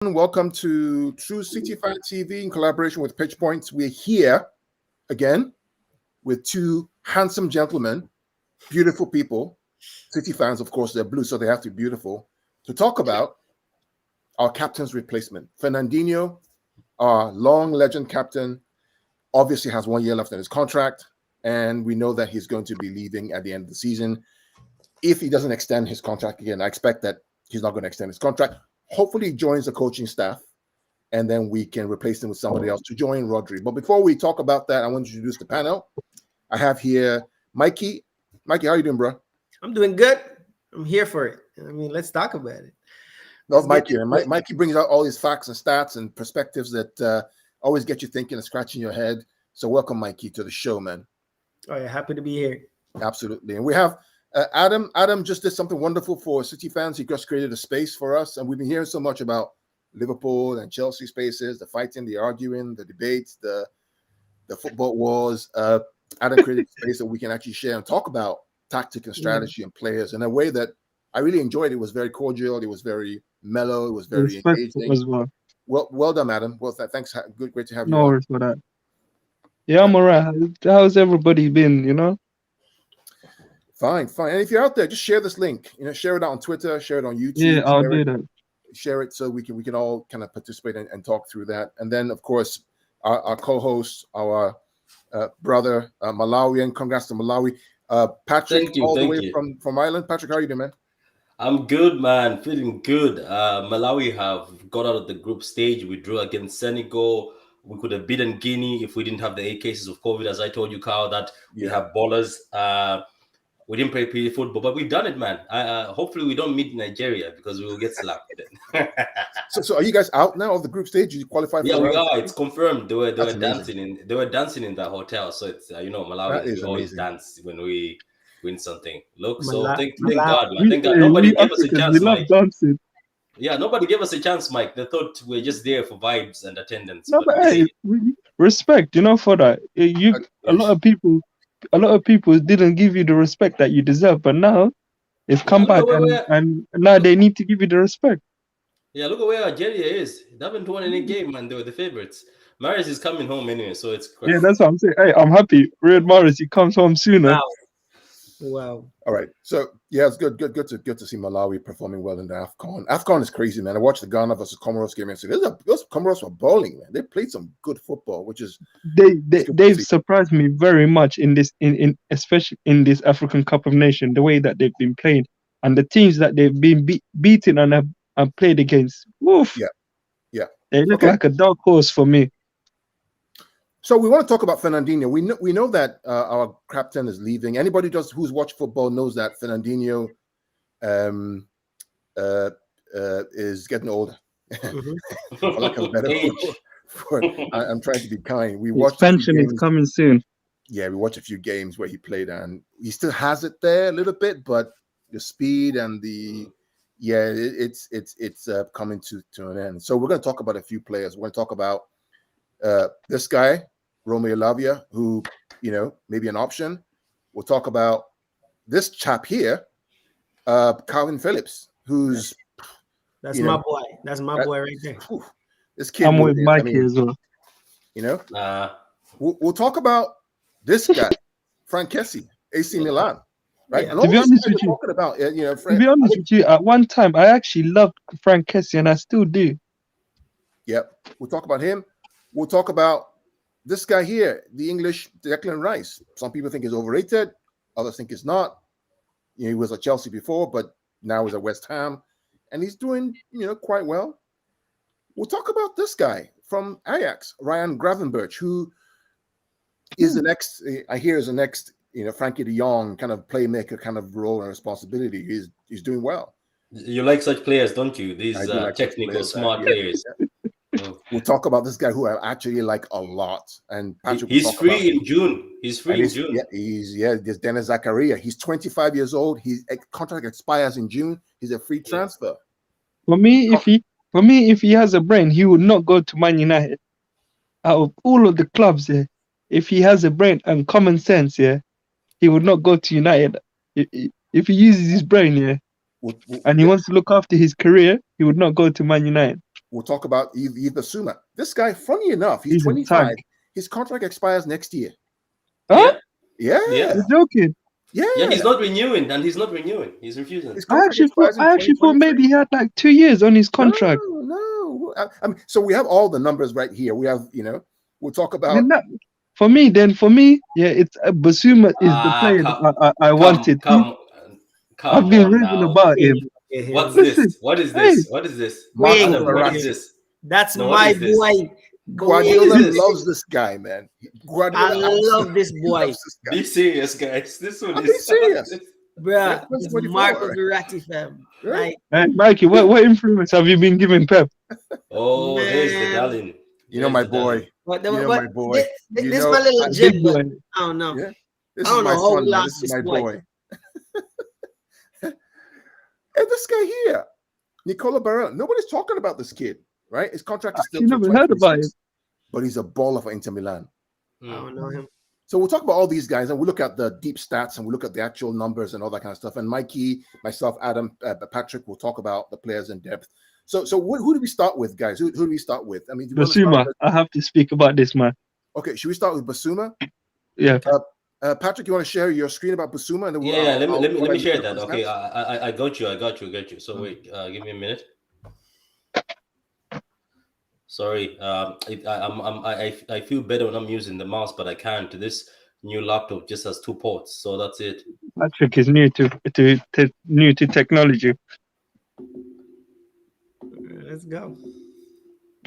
Welcome to True City Fan TV in collaboration with Pitch Points. We're here again with two handsome gentlemen, beautiful people, City fans, of course, they're blue, so they have to be beautiful, to talk about our captain's replacement. Fernandinho, our long legend captain, obviously has 1 year left on his contract, and we know that he's going to be leaving at the end of the season. If he doesn't extend his contract again, I expect that he's not going to extend his contract. Hopefully he joins the coaching staff, and then we can replace him with somebody else to join Rodri. But before we talk about that, I want to introduce the panel. I have here Mikey. Mikey, how are you doing, bro? I'm doing good. I'm here for it. I mean, let's talk about it. No, Mikey. Mikey brings out all these facts and stats and perspectives that always get you thinking and scratching your head. So welcome, Mikey, to the show, man. Oh, yeah, happy to be here. Absolutely. And we have Adam. Adam just did something wonderful for City fans. He just created a space for us. And we've been hearing so much about Liverpool and Chelsea spaces, the fighting, the arguing, the debates, the football wars. Adam created a space that we can actually share and talk about tactic and strategy and players in a way that I really enjoyed. It was very cordial. It was very mellow. It was very engaging as well. Well done, Adam. Well, thanks. Great to have you. No worries for that. Yeah, I'm all right. How's everybody been, Fine. And if you're out there, just share this link. Share it out on Twitter, share it on YouTube. Yeah, I'll do that. Share it so we can all kind of participate and talk through that. And then, of course, our co-host, our brother, Malawian. Congrats to Malawi. Patrick, thank you, all the way from Ireland. Patrick, how are you doing, man? I'm good, man. Feeling good. Malawi have got out of the group stage. We drew against Senegal. We could have beaten Guinea if we didn't have the 8 cases of COVID, as I told you, Carl, that we have ballers. We didn't play pretty football, but we've done it, man. Hopefully we don't meet Nigeria because we will get slapped then. So are you guys out now of the group stage? You qualified? Yeah, we are. It's confirmed. They were dancing in that hotel. So it's Malawi always dance when we win something. Look, so thank God, man. Thank God. Nobody gave us a chance, Mike. Dancing. Yeah, nobody gave us a chance, Mike. They thought we were just there for vibes and attendance. No, but hey, respect, for that. A lot of people didn't give you the respect that you deserve, but now they've come back and now they need to give you the respect. Yeah, look at where Algeria is. They haven't won any game, man. They were the favorites. Maris is coming home anyway, so it's crazy. Yeah, that's what I'm saying. Hey, I'm happy. Riyad Mahrez, he comes home sooner. Wow. All right. So yeah, it's good to see Malawi performing well in the AFCON. AFCON is crazy, man. I watched the Ghana versus Comoros game and said, those Comoros were balling, man. They played some good football, which is they've surprised me very much in this especially in this African Cup of Nations, the way that they've been playing and the teams that they've been beaten and have played against. Woof. Yeah. They look like a dark horse for me. So we want to talk about Fernandinho. We know that our captain is leaving. Anybody who's watched football knows that Fernandinho is getting older. For lack of a better word. I'm trying to be kind. His pension is coming soon. Yeah, we watched a few games where he played, and he still has it there a little bit, but the speed and it's coming to an end. So we're going to talk about a few players. We're going to talk about this guy, Romeo Lavia, who, maybe an option. We'll talk about this chap here, Calvin Phillips, who's that's my boy. That's my boy right there. This kid. I'm with Mikey as well. We'll talk about this guy, Frank Kessie, AC Milan. Right. Yeah. To be honest with you, to be honest with you, at one time I actually loved Frank Kessie, and I still do. Yep. We'll talk about him. We'll talk about this guy here, the English Declan Rice. Some people think he's overrated. Others think he's not. He was at Chelsea before, but now he's at West Ham. And he's doing, quite well. We'll talk about this guy from Ajax, Ryan Gravenberch, who is the next, Frankie de Jong kind of playmaker kind of role and responsibility. He's doing well. You like such players, don't you? These like technical, smart players. We'll talk about this guy who I actually like a lot. And Patrick, he's free in June. He's free in June. There's Dennis Zakaria. He's 25 years old. His contract expires in June. He's a free transfer. For me, if he has a brain, he would not go to Man United. Out of all of the clubs, if he has a brain and common sense, he would not go to United. If he uses his brain, and he wants to look after his career, he would not go to Man United. we'll talk about either Suma. This guy, funny enough, he's He's a 25. tank. His contract expires next year. Huh? Yeah. Yeah. You're joking. Yeah. Yeah, he's not renewing, and he's not renewing. He's refusing. His I contract expires in actually thought 2023. maybe he had like 2 years on his contract. No. I mean, so we have all the numbers right here. We have, we'll talk about. For me, yeah, it's Basuma is the player I wanted. I've been raving about him. What's Listen, this? What is hey. this? What is this? Marco Adam, what Verratti. is this? That's No, what my is this? boy. Guardiola this? loves this guy, man. Guardiola I love this absolutely boy. loves this guy. Be serious, guys. This one I'm is being serious. Bruh, That's it's 24, Marco right? Verratti, fam. Right? Like, Hey, Mikey, what influence have you been giving Pep? Oh, there's the Man. darling. You know There's my the darling. boy. but, You know but my boy. You this know, my little Big Jim, but boy. I don't know. Yeah. This I is don't my know how son, man. long This is this my boy. boy. And this guy here, Nicola Barella. Nobody's talking about this kid, right? His contract is still You till never heard about 2026, but he's a baller for Inter Milan. I don't know him. So we'll talk about all these guys, and we look at the deep stats, and we look at the actual numbers and all that kind of stuff. And Mikey, myself, Adam, Patrick will talk about the players in depth. So who do we start with, guys? Who do we start with? I mean, do you want to start Basuma, with- I have to speak about this, man. Okay, should we start with Basuma? Yeah. Patrick, you want to share your screen about Basuma? And then Yeah, let me share look at that. the Okay, stats. I got you. So wait, give me a minute. Sorry, I feel better when I'm using the mouse, but I can't. This new laptop just has 2 ports, so that's it. Patrick is new to technology. Let's go.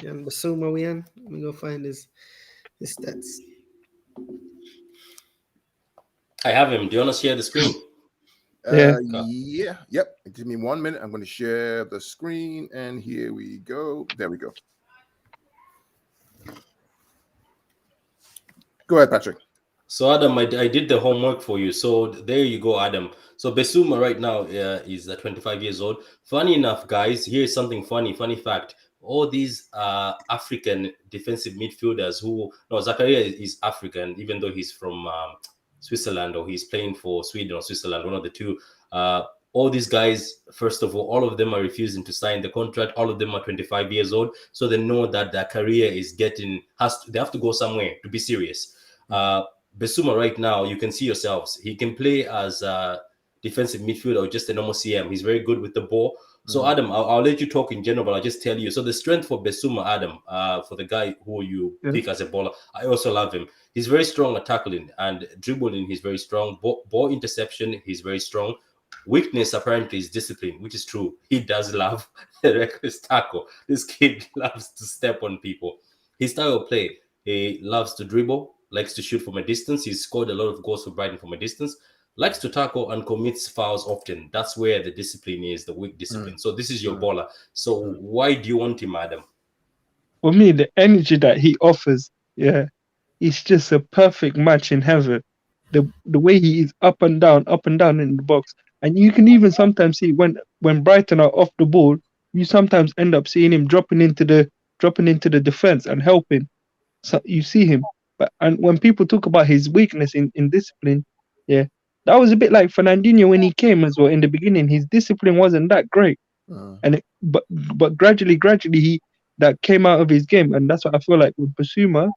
Yeah, Basuma we in. Let me go find his stats. I have him. Do you want to share the screen? Yeah. Yep. Give me 1 minute. I'm going to share the screen, and here we go. There we go. Go ahead, Patrick. So Adam, I did the homework for you. So there you go, Adam. So Basuma right now is 25 years old. Funny enough, guys, here's something funny fact. All these African defensive midfielders Zakaria is African, even though he's from Switzerland, or he's playing for Sweden or Switzerland, one of the two. All these guys, first of all of them are refusing to sign the contract. All of them are 25 years old. So they know that their career is they have to go somewhere to be serious. Basuma right now, you can see yourselves. He can play as a defensive midfielder or just a normal CM. He's very good with the ball. So Adam, I'll let you talk in general, but I'll just tell you. So the strength for Basuma, Adam, for the guy who you pick as a baller, I also love him. He's very strong at tackling and dribbling. He's very strong. Ball interception, he's very strong. Weakness apparently is discipline, which is true. He does love the reckless tackle. This kid loves to step on people. His style of play, he loves to dribble, likes to shoot from a distance. He's scored a lot of goals for Brighton from a distance. Likes to tackle and commits fouls often. That's where the discipline is, the weak discipline. So this is your baller. So why do you want him, Adam? For me, the energy that he offers, it's just a perfect match in heaven. The way he is up and down in the box, and you can even sometimes see when Brighton are off the ball, you sometimes end up seeing him dropping into the defense and helping. So you see him, and when people talk about his weakness in discipline, that was a bit like Fernandinho when he came as well. In the beginning, his discipline wasn't that great, but gradually he that came out of his game, and that's what I feel like with Basuma.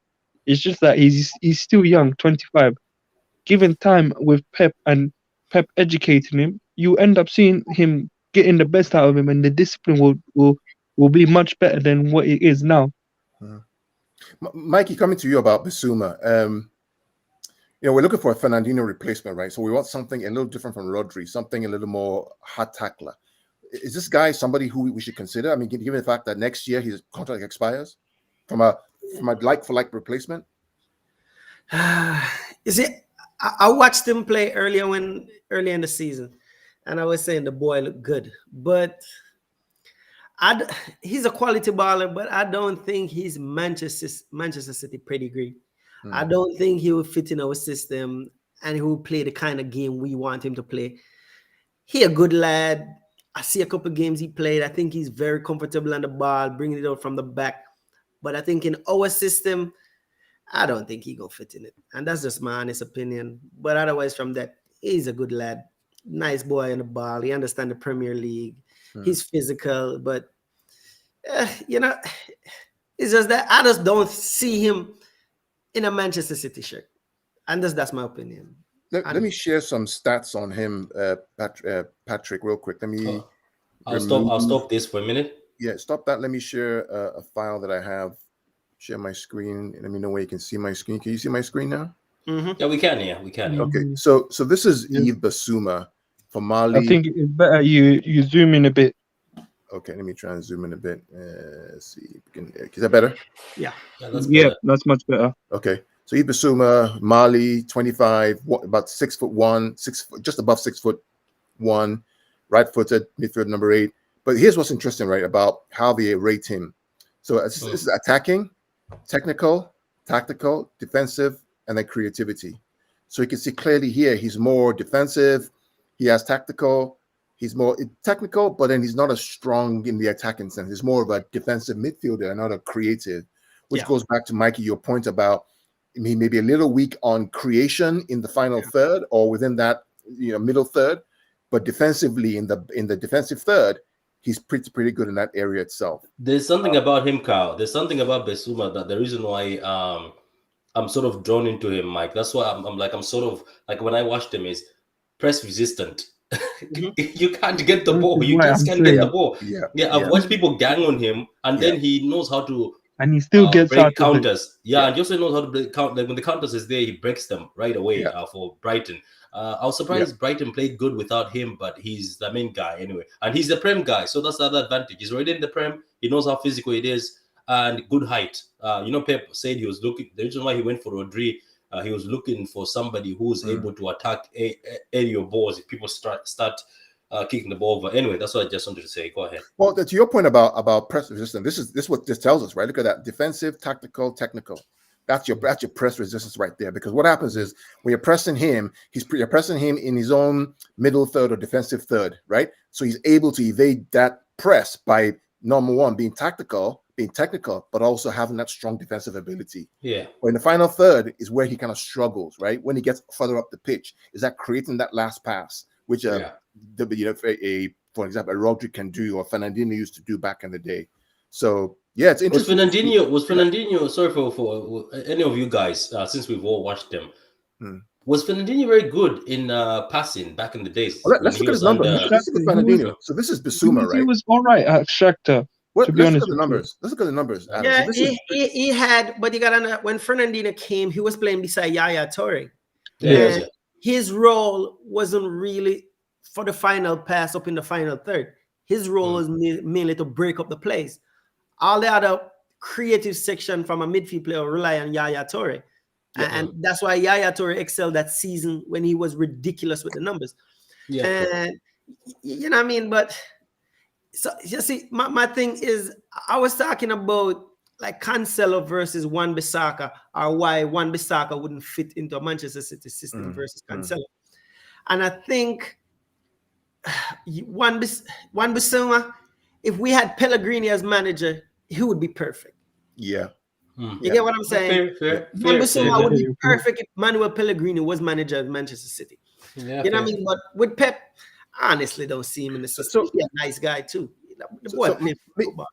It's just that he's still young, 25. Given time with Pep and Pep educating him, you end up seeing him getting the best out of him, and the discipline will be much better than what it is now. Mikey, coming to you about Basuma. We're looking for a Fernandinho replacement, right? So we want something a little different from Rodri, something a little more hard tackler. Is this guy somebody who we should consider? I mean, given the fact that next year his contract expires, from a like-for-like replacement? You see, I watched him play earlier in the season, and I was saying the boy looked good, but he's a quality baller, but I don't think he's Manchester City pedigree. I don't think he will fit in our system, and he will play the kind of game we want him to play. He a good lad. I see a couple of games he played. I think he's very comfortable on the ball, bringing it out from the back. But I think in our system, I don't think he gonna fit in it. And that's just my honest opinion. But otherwise, from that, he's a good lad. Nice boy on the ball. He understands the Premier League. He's physical, but you know, it's just that I just don't see him in a Manchester City shirt, and that's my opinion. Let me share some stats on him, Patrick, real quick. Let me. I'll stop this for a minute. Yeah, stop that. Let me share a file that I have. Share my screen. Let me know where you can see my screen. Can you see my screen now? Mm-hmm. Yeah, we can. Yeah, we can. Yeah. Okay, so this is Yves Bissouma for Mali. I think it's better you zoom in a bit. Okay, let me try and zoom in a bit. Let's see. Is that better? Yeah. That's better. That's much better. Okay, so Yves Bissouma, Mali, 25, about 6'1", just above 6'1", right-footed, midfield number 8. But here's what's interesting, right, about how they rate him. So this is attacking, technical, tactical, defensive, and then creativity. So you can see clearly here he's more defensive. He has tactical. He's more technical, but then he's not as strong in the attacking sense. He's more of a defensive midfielder and not a creative, which goes back to Mikey, your point about he may be a little weak on creation in the final third or within that middle third, but defensively in the defensive third, he's pretty good in that area itself. There's something about him, Kyle. There's something about Bissouma that the reason why I'm sort of drawn into him, Mike. That's why I'm sort of like when I watched him is press resistant. You can't get the ball. You just can't get the ball. I've watched people gang on him, and then he knows how to. And he still gets break out counters. And he also knows how to break count. Like when the counters is there, he breaks them right away for Brighton. I was surprised Brighton played good without him, but he's the main guy anyway. And he's the Prem guy, so that's the other advantage. He's already in the Prem. He knows how physical it is and good height. Pep said he was looking. The reason why he went for Rodri, he was looking for somebody who's able to attack area balls if people start kicking the ball over. Anyway, that's what I just wanted to say. Go ahead. Well, to your point about press resistance, this is what this tells us, right? Look at that: defensive, tactical, technical. That's your press resistance right there. Because what happens is when you're pressing him, you're pressing him in his own middle third or defensive third, right? So he's able to evade that press by number one being tactical, being technical, but also having that strong defensive ability. Yeah. But in the final third is where he kind of struggles, right? When he gets further up the pitch, is that creating that last pass, which for example, a Rodri can do or Fernandinho used to do back in the day. So yeah, it's interesting. Was Fernandinho? Sorry for any of you guys, since we've all watched them. Was Fernandinho very good in passing back in the days? Well, let's look at his numbers. Let's look at Fernandinho. So this is Bissouma, right? He was all right at Shakhtar. Let's look at the numbers. Let's look at the numbers. Adam. Yeah, so he had, but you got when Fernandinho came, he was playing beside Yaya Toure. Yeah. His role wasn't really for the final pass up in the final third. His role was mainly to break up the plays. All the other creative section from a midfield player rely on Yaya Toure. And that's why Yaya Toure excelled that season when he was ridiculous with the numbers. Yeah. And you know what I mean? But so you see, my thing is I was talking about like Cancelo versus Wan-Bissaka, or why Wan-Bissaka wouldn't fit into a Manchester City system versus Cancelo. And I think Wan-Bissaka, if we had Pellegrini as manager, he would be perfect. Yeah. You get what I'm saying? Wan-Bissaka would be perfect if Manuel Pellegrini was manager of Manchester City. Yeah, you know what I mean? But with Pep, I honestly don't see him in the system. He's a nice guy too. The boy played football.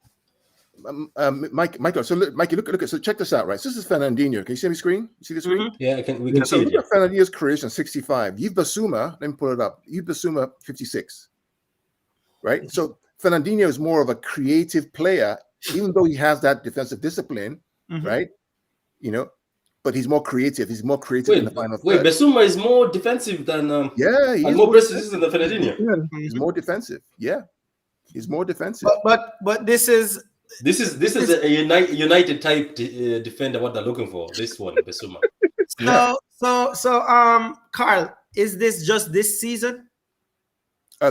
Michael, so Mikey, look. So check this out, right? So this is Fernandinho. Can you see my screen? You see the screen? Yeah, we can see it. Look at Fernandinho's creation, 65. Yves Bissouma, let me pull it up. Yves Bissouma, 56. Right? So Fernandinho is more of a creative player, even though he has that defensive discipline, right? But he's more creative. He's more creative in the final third. Wait, Bissouma is more defensive than he's more precision than Fernandinho. Yeah, he's more defensive. Yeah, he's more defensive. But this is a United type defender. What they're looking for, this one, Bissouma. So, Carl, is this just this season?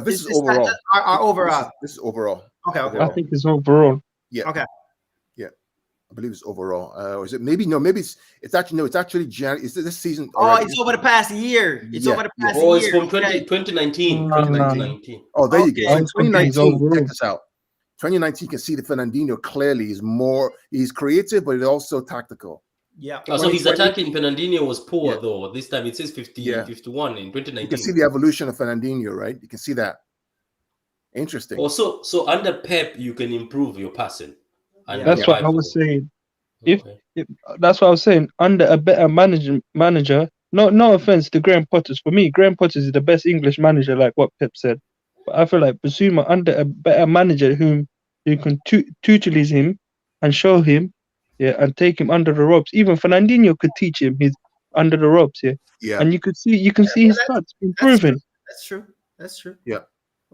This is overall. Overall. This is overall. Okay. I think it's overall. Yeah. Okay. Yeah, I believe it's overall. Or is it maybe no? Maybe it's actually January. Is this season? It's over the past year. It's over the past year. Oh, it's from 2019. 2019. Oh, there you go. So 2019. Check this out. 2019, you can see that Fernandinho clearly is more. He's creative, but he's also tactical. Yeah. So his attacking Fernandinho was poor though. This time it says 51 in 2019. You can see the evolution of Fernandinho, right? You can see that. Interesting. Also, so under Pep, you can improve your passing. And That's your what eye I was for- saying. Okay. If that's what I was saying, under a better manager. No offense to Graham Potters. For me, Graham Potters is the best English manager, like what Pep said. But I feel like Basuma under a better manager who can tutelage him and show him, yeah, and take him under the ropes. Even Fernandinho could teach him his under the ropes, yeah. Yeah. And you can see his stats improving. That's true. That's true. Yeah.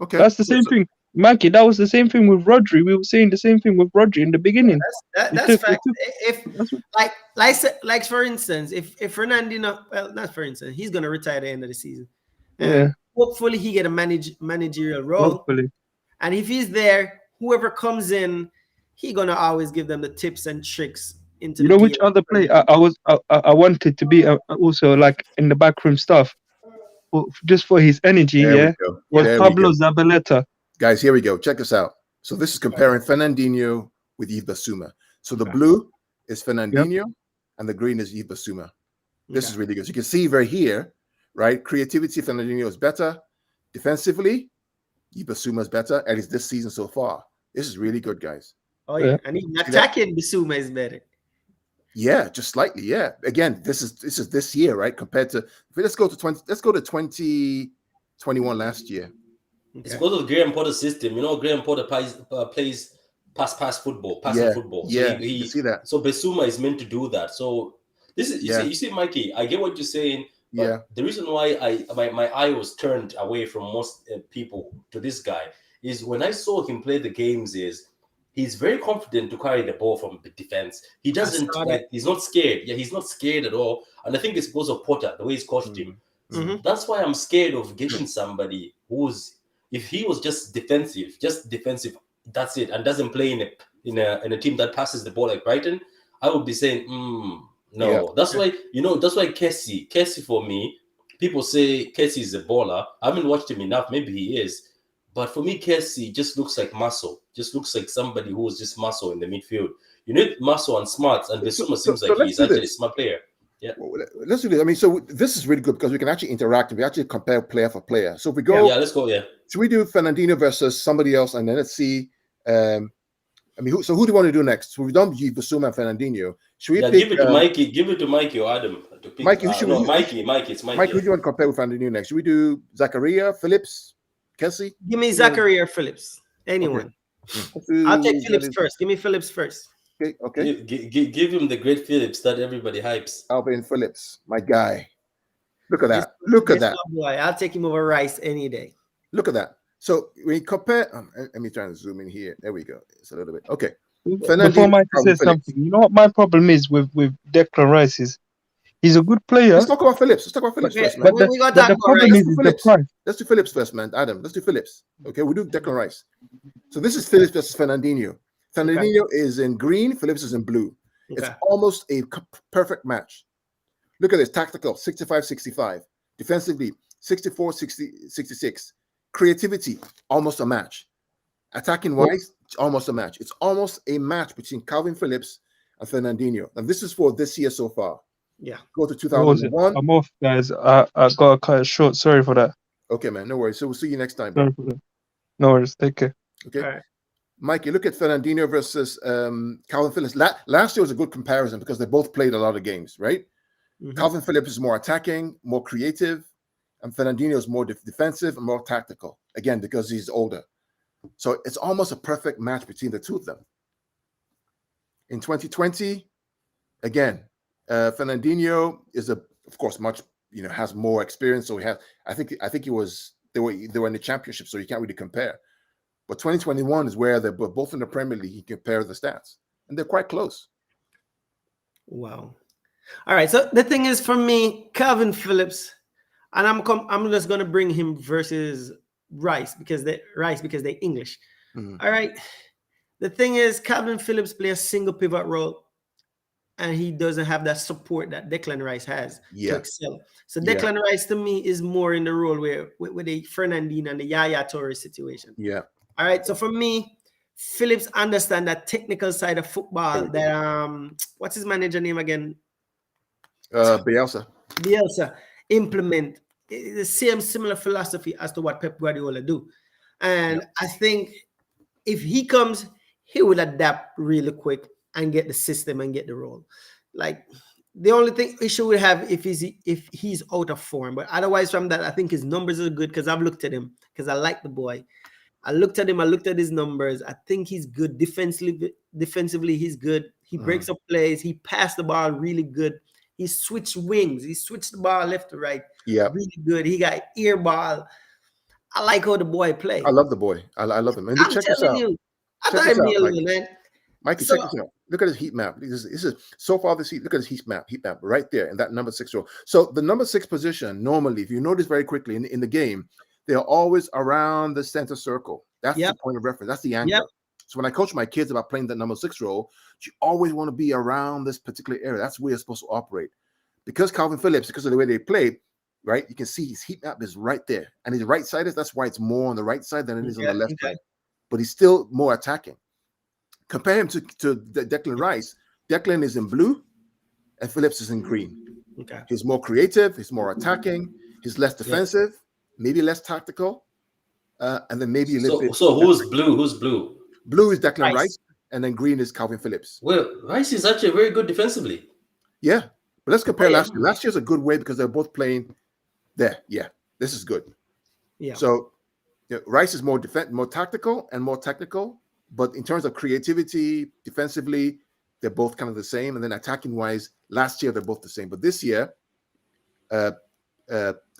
Okay. That's the same thing. Mikey, that was the same thing with Rodri. We were saying the same thing with Rodri in the beginning. That's fact. If for instance, if Fernandinho, well, not for instance, he's gonna retire at the end of the season. Yeah. Hopefully he get a managerial role. Hopefully. And if he's there, whoever comes in, he gonna always give them the tips and tricks into. You know which other player I wanted to be also like in the backroom stuff, just for his energy. There we go. Was There we Pablo go. Zabaleta. Guys, here we go. Check this out. So this is comparing Fernandinho with Yves Basuma. So the blue is Fernandinho and the green is Yves Basuma. This is really good. So you can see right here, right? Creativity, Fernandinho is better. Defensively, Yves Basuma is better, at least this season so far. This is really good, guys. Oh yeah, and even attacking Basuma is better. Yeah, just slightly. Yeah. Again, this is this year, right? Compared to let's go to 2021 last year. It's because of Graham Potter's system. You know, Graham Potter plays pass football, passing football. So you see that. So Basuma is meant to do that. So this is you see, Mikey. I get what you're saying. But the reason why my eye was turned away from most people to this guy is when I saw him play the games. He's very confident to carry the ball from the defense. He doesn't he's not scared. Yeah, he's not scared at all. And I think it's because of Potter, the way he's coached him. Mm-hmm. That's why I'm scared of getting somebody if he was just defensive, that's it, and doesn't play in a team that passes the ball like Brighton, I would be saying, no. Yeah. That's why Kessie for me, people say Kessie is a baller. I haven't watched him enough. Maybe he is. But for me, Kessie just looks like muscle. Just looks like somebody who is just muscle in the midfield. You need muscle and smarts, and Basuma seems like he's actually a smart player. Yeah. Well, let's do this. I mean, so this is really good because we can actually interact and we actually compare player for player. So if we go, let's go. Yeah. Should we do Fernandinho versus somebody else, and then let's see? I mean, who do you want to do next? So we've done Basuma and Fernandinho. Should we pick, give it to Mikey? Give it to Mikey or Adam to pick. Mikey, Mikey. It's Mikey. Mike, who do you want to compare with Fernandinho next? Should we do Zakaria, Phillips, Kessie? Give me Zakaria or Phillips. Anyone. Okay. I'll take Phillips first. Give me Phillips first. Okay. Give him the great Phillips that everybody hypes. Alvin Phillips, my guy. Look at that. Look at that. Boy. I'll take him over Rice any day. Look at that. So when you compare, let me try and zoom in here. There we go. It's a little bit okay. Before Mike says something, you know what my problem is with Declan Rice is he's a good player. Let's talk about Phillips. First, man. But the problem is the price. Let's do Phillips first, man. Adam, let's do Phillips. Okay, we'll do Declan Rice. So this is Phillips versus Fernandinho. Fernandinho is in green, Phillips is in blue. Okay. It's almost a perfect match. Look at this, tactical, 65-65. Defensively, 64-66. Creativity, almost a match. Attacking wise, almost a match. It's almost a match between Calvin Phillips and Fernandinho. And this is for this year so far. Yeah. Go to 2001. I'm off, guys. I got to cut it short. Sorry for that. Okay, man. No worries. So we'll see you next time. Sorry for that. No worries. Take care. Okay. All right. Mikey, look at Fernandinho versus Calvin Phillips. Last year was a good comparison because they both played a lot of games, right? Mm-hmm. Calvin Phillips is more attacking, more creative, and Fernandinho is more defensive and more tactical. Again, because he's older. So it's almost a perfect match between the two of them. In 2020, again, Fernandinho is of course much, has more experience. So I think they were in the championship, so you can't really compare. But 2021 is where they're both in the Premier League. You compare the stats, and they're quite close. Wow. All right. So the thing is, for me, Calvin Phillips, and I'm just gonna bring him versus Rice because they're English. Mm-hmm. All right. The thing is, Calvin Phillips plays a single pivot role, and he doesn't have that support that Declan Rice has to excel. So Declan Rice to me is more in the role where with the Fernandinho and the Yaya Toure situation. Yeah. All right. So for me, Phillips understand that technical side of football. That what's his manager name again? Bielsa implement the same similar philosophy as to what Pep Guardiola do. And I think if he comes, he will adapt really quick and get the system and get the role. Like the only issue we have if he's out of form, but otherwise from that, I think his numbers are good because I've looked at him because I like the boy. I looked at him. I looked at his numbers. I think he's good defensively. Defensively, he's good. He breaks up plays. He passed the ball really good. He switched wings. He switched the ball left to right. Yeah, really good. He got ear ball. I like how the boy plays. I love the boy. I love him. And I'm check this telling out. you, I Check thought this him out, alone, man. Mikey, So- check this out. Look at his heat map. This is so far this heat. Look at his heat map right there in that number 6 role. So the number 6 position, normally, if you notice very quickly in the game, they're always around the center circle. That's the point of reference. That's the anchor. Yep. So when I coach my kids about playing that number 6 role, you always want to be around this particular area. That's where you're supposed to operate. Because Calvin Phillips, because of the way they play, right? You can see his heat map is right there. And his right side that's why it's more on the right side than it is on the left side. But he's still more attacking. Compare him to Declan Rice. Declan is in blue and Phillips is in green. Okay. He's more creative. He's more attacking. He's less defensive, maybe less tactical. And then maybe a little bit. So who's blue? Who's blue? Blue is Declan Rice. And then green is Calvin Phillips. Well, Rice is actually very good defensively. Yeah. But let's compare last year. Last year's a good way because they're both playing there. Yeah. This is good. Yeah. So Rice is more tactical and more technical. But in terms of creativity, defensively, they're both kind of the same. And then attacking wise, last year they're both the same. But this year,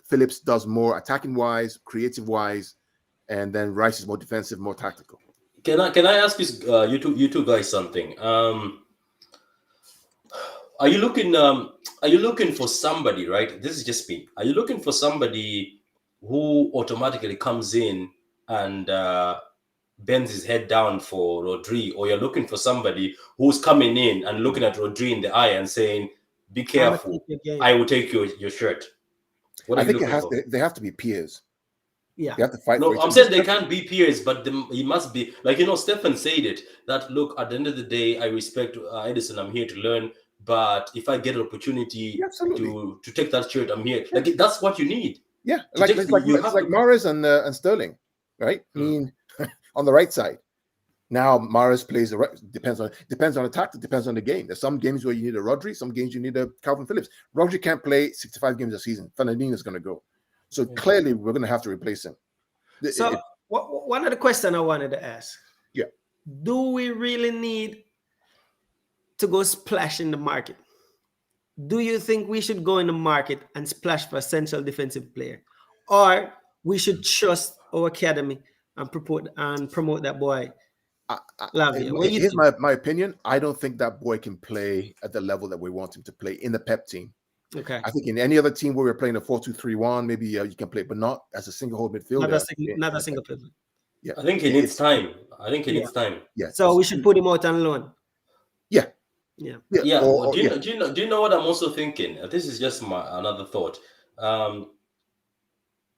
Phillips does more attacking wise, creative wise, and then Rice is more defensive, more tactical. Can I ask you two guys something? Are you looking for somebody, right? This is just me. Are you looking for somebody who automatically comes in and bends his head down for Rodri, or you're looking for somebody who's coming in and looking at Rodri in the eye and saying, "Be careful, I will take your shirt"? What I think they have to be peers. Yeah, they have to fight. No, I'm saying they can't be peers, but he must be like Stefan said it. That look, at the end of the day, I respect Edison. I'm here to learn, but if I get an opportunity to take that shirt, I'm here. Like that's what you need. Yeah, like Mahrez and Sterling, right? I mean, on the right side. Now Mahrez plays the right. Depends on the tactic. Depends on the game. There's some games where you need a Rodri. Some games you need a Calvin Phillips. Rodri can't play 65 games a season. Fernandinho is going to go. So clearly, we're going to have to replace him. So one of the questions I wanted to ask. Yeah. Do we really need to go splash in the market? Do you think we should go in the market and splash for a central defensive player, or we should trust our academy and promote that boy? Here's my opinion. I don't think that boy can play at the level that we want him to play in the Pep team. Okay. I think in any other team where we're playing a 4-2-3-1, maybe you can play, but not as a single hold midfielder. Not a single player. Yeah. I think he needs time. Needs time. Yeah. So we should put him out on loan. Yeah. Yeah. Do you know what I'm also thinking? This is just another thought.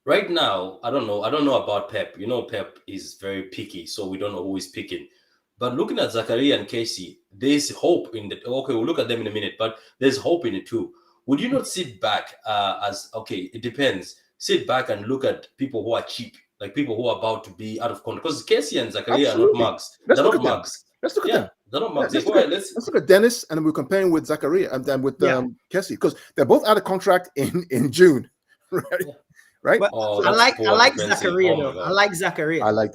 Right now, I don't know about Pep. Pep is very picky, so we don't know who he's picking. But looking at Zakaria and Casey, there's hope in it. Okay, we'll look at them in a minute, but there's hope in it too. Would you not sit back it depends. Sit back and look at people who are cheap, like people who are about to be out of contract. Because Casey and Zakaria are not mugs. They're not mugs. Let's look at them. They're not mugs. Let's look at Dennis, and we're comparing with Zakaria and then with Casey, because they're both out of contract in June, right? Yeah. Right. But I like Zakaria though. I like Zakaria. I like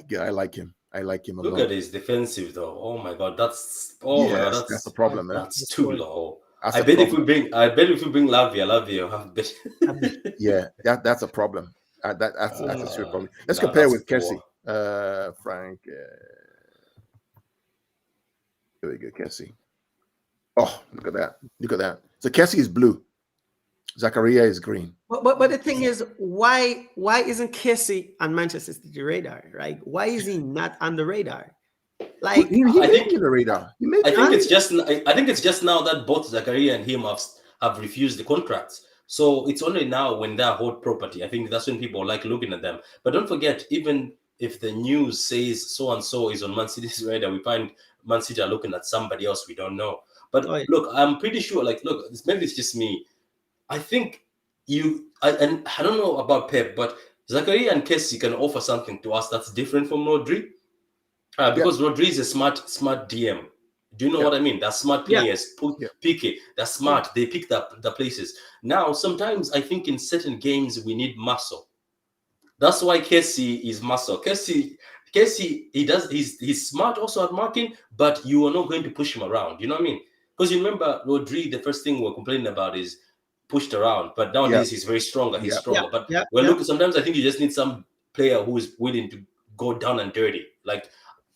him. I like him a lot. Look at his defensive though. Oh my god, that's the problem, man. That's too low. I bet if we bring Lavia, have bet. Yeah, that's a problem. That's a serious problem. Let's compare with Kessie. Frank. There we go, Kessie. Oh, look at that. So Kessie is blue. Zakaria is green. But the thing is, why isn't Kessie on Manchester City radar? Right? Why is he not on the radar? Like he may be on the radar. I think it's just now that both Zakaria and him have refused the contracts. So it's only now when they're hot property. I think that's when people like looking at them. But don't forget, even if the news says so and so is on Man City's radar, we find Man City are looking at somebody else we don't know. But look, I'm pretty sure. Maybe it's just me. I think I don't know about Pep, but Zachary and Kessie can offer something to us that's different from Rodri. Because Rodri is a smart DM. Do you know what I mean? That's smart players. PK, that's smart. They pick the places. Now, sometimes I think in certain games we need muscle. That's why Kessie is muscle. Kessie, he's smart also at marking, but you are not going to push him around. You know what I mean? Because you remember Rodri, the first thing we're complaining about is pushed around, but nowadays he's very stronger. He's stronger. But look, sometimes I think you just need some player who is willing to go down and dirty. Like,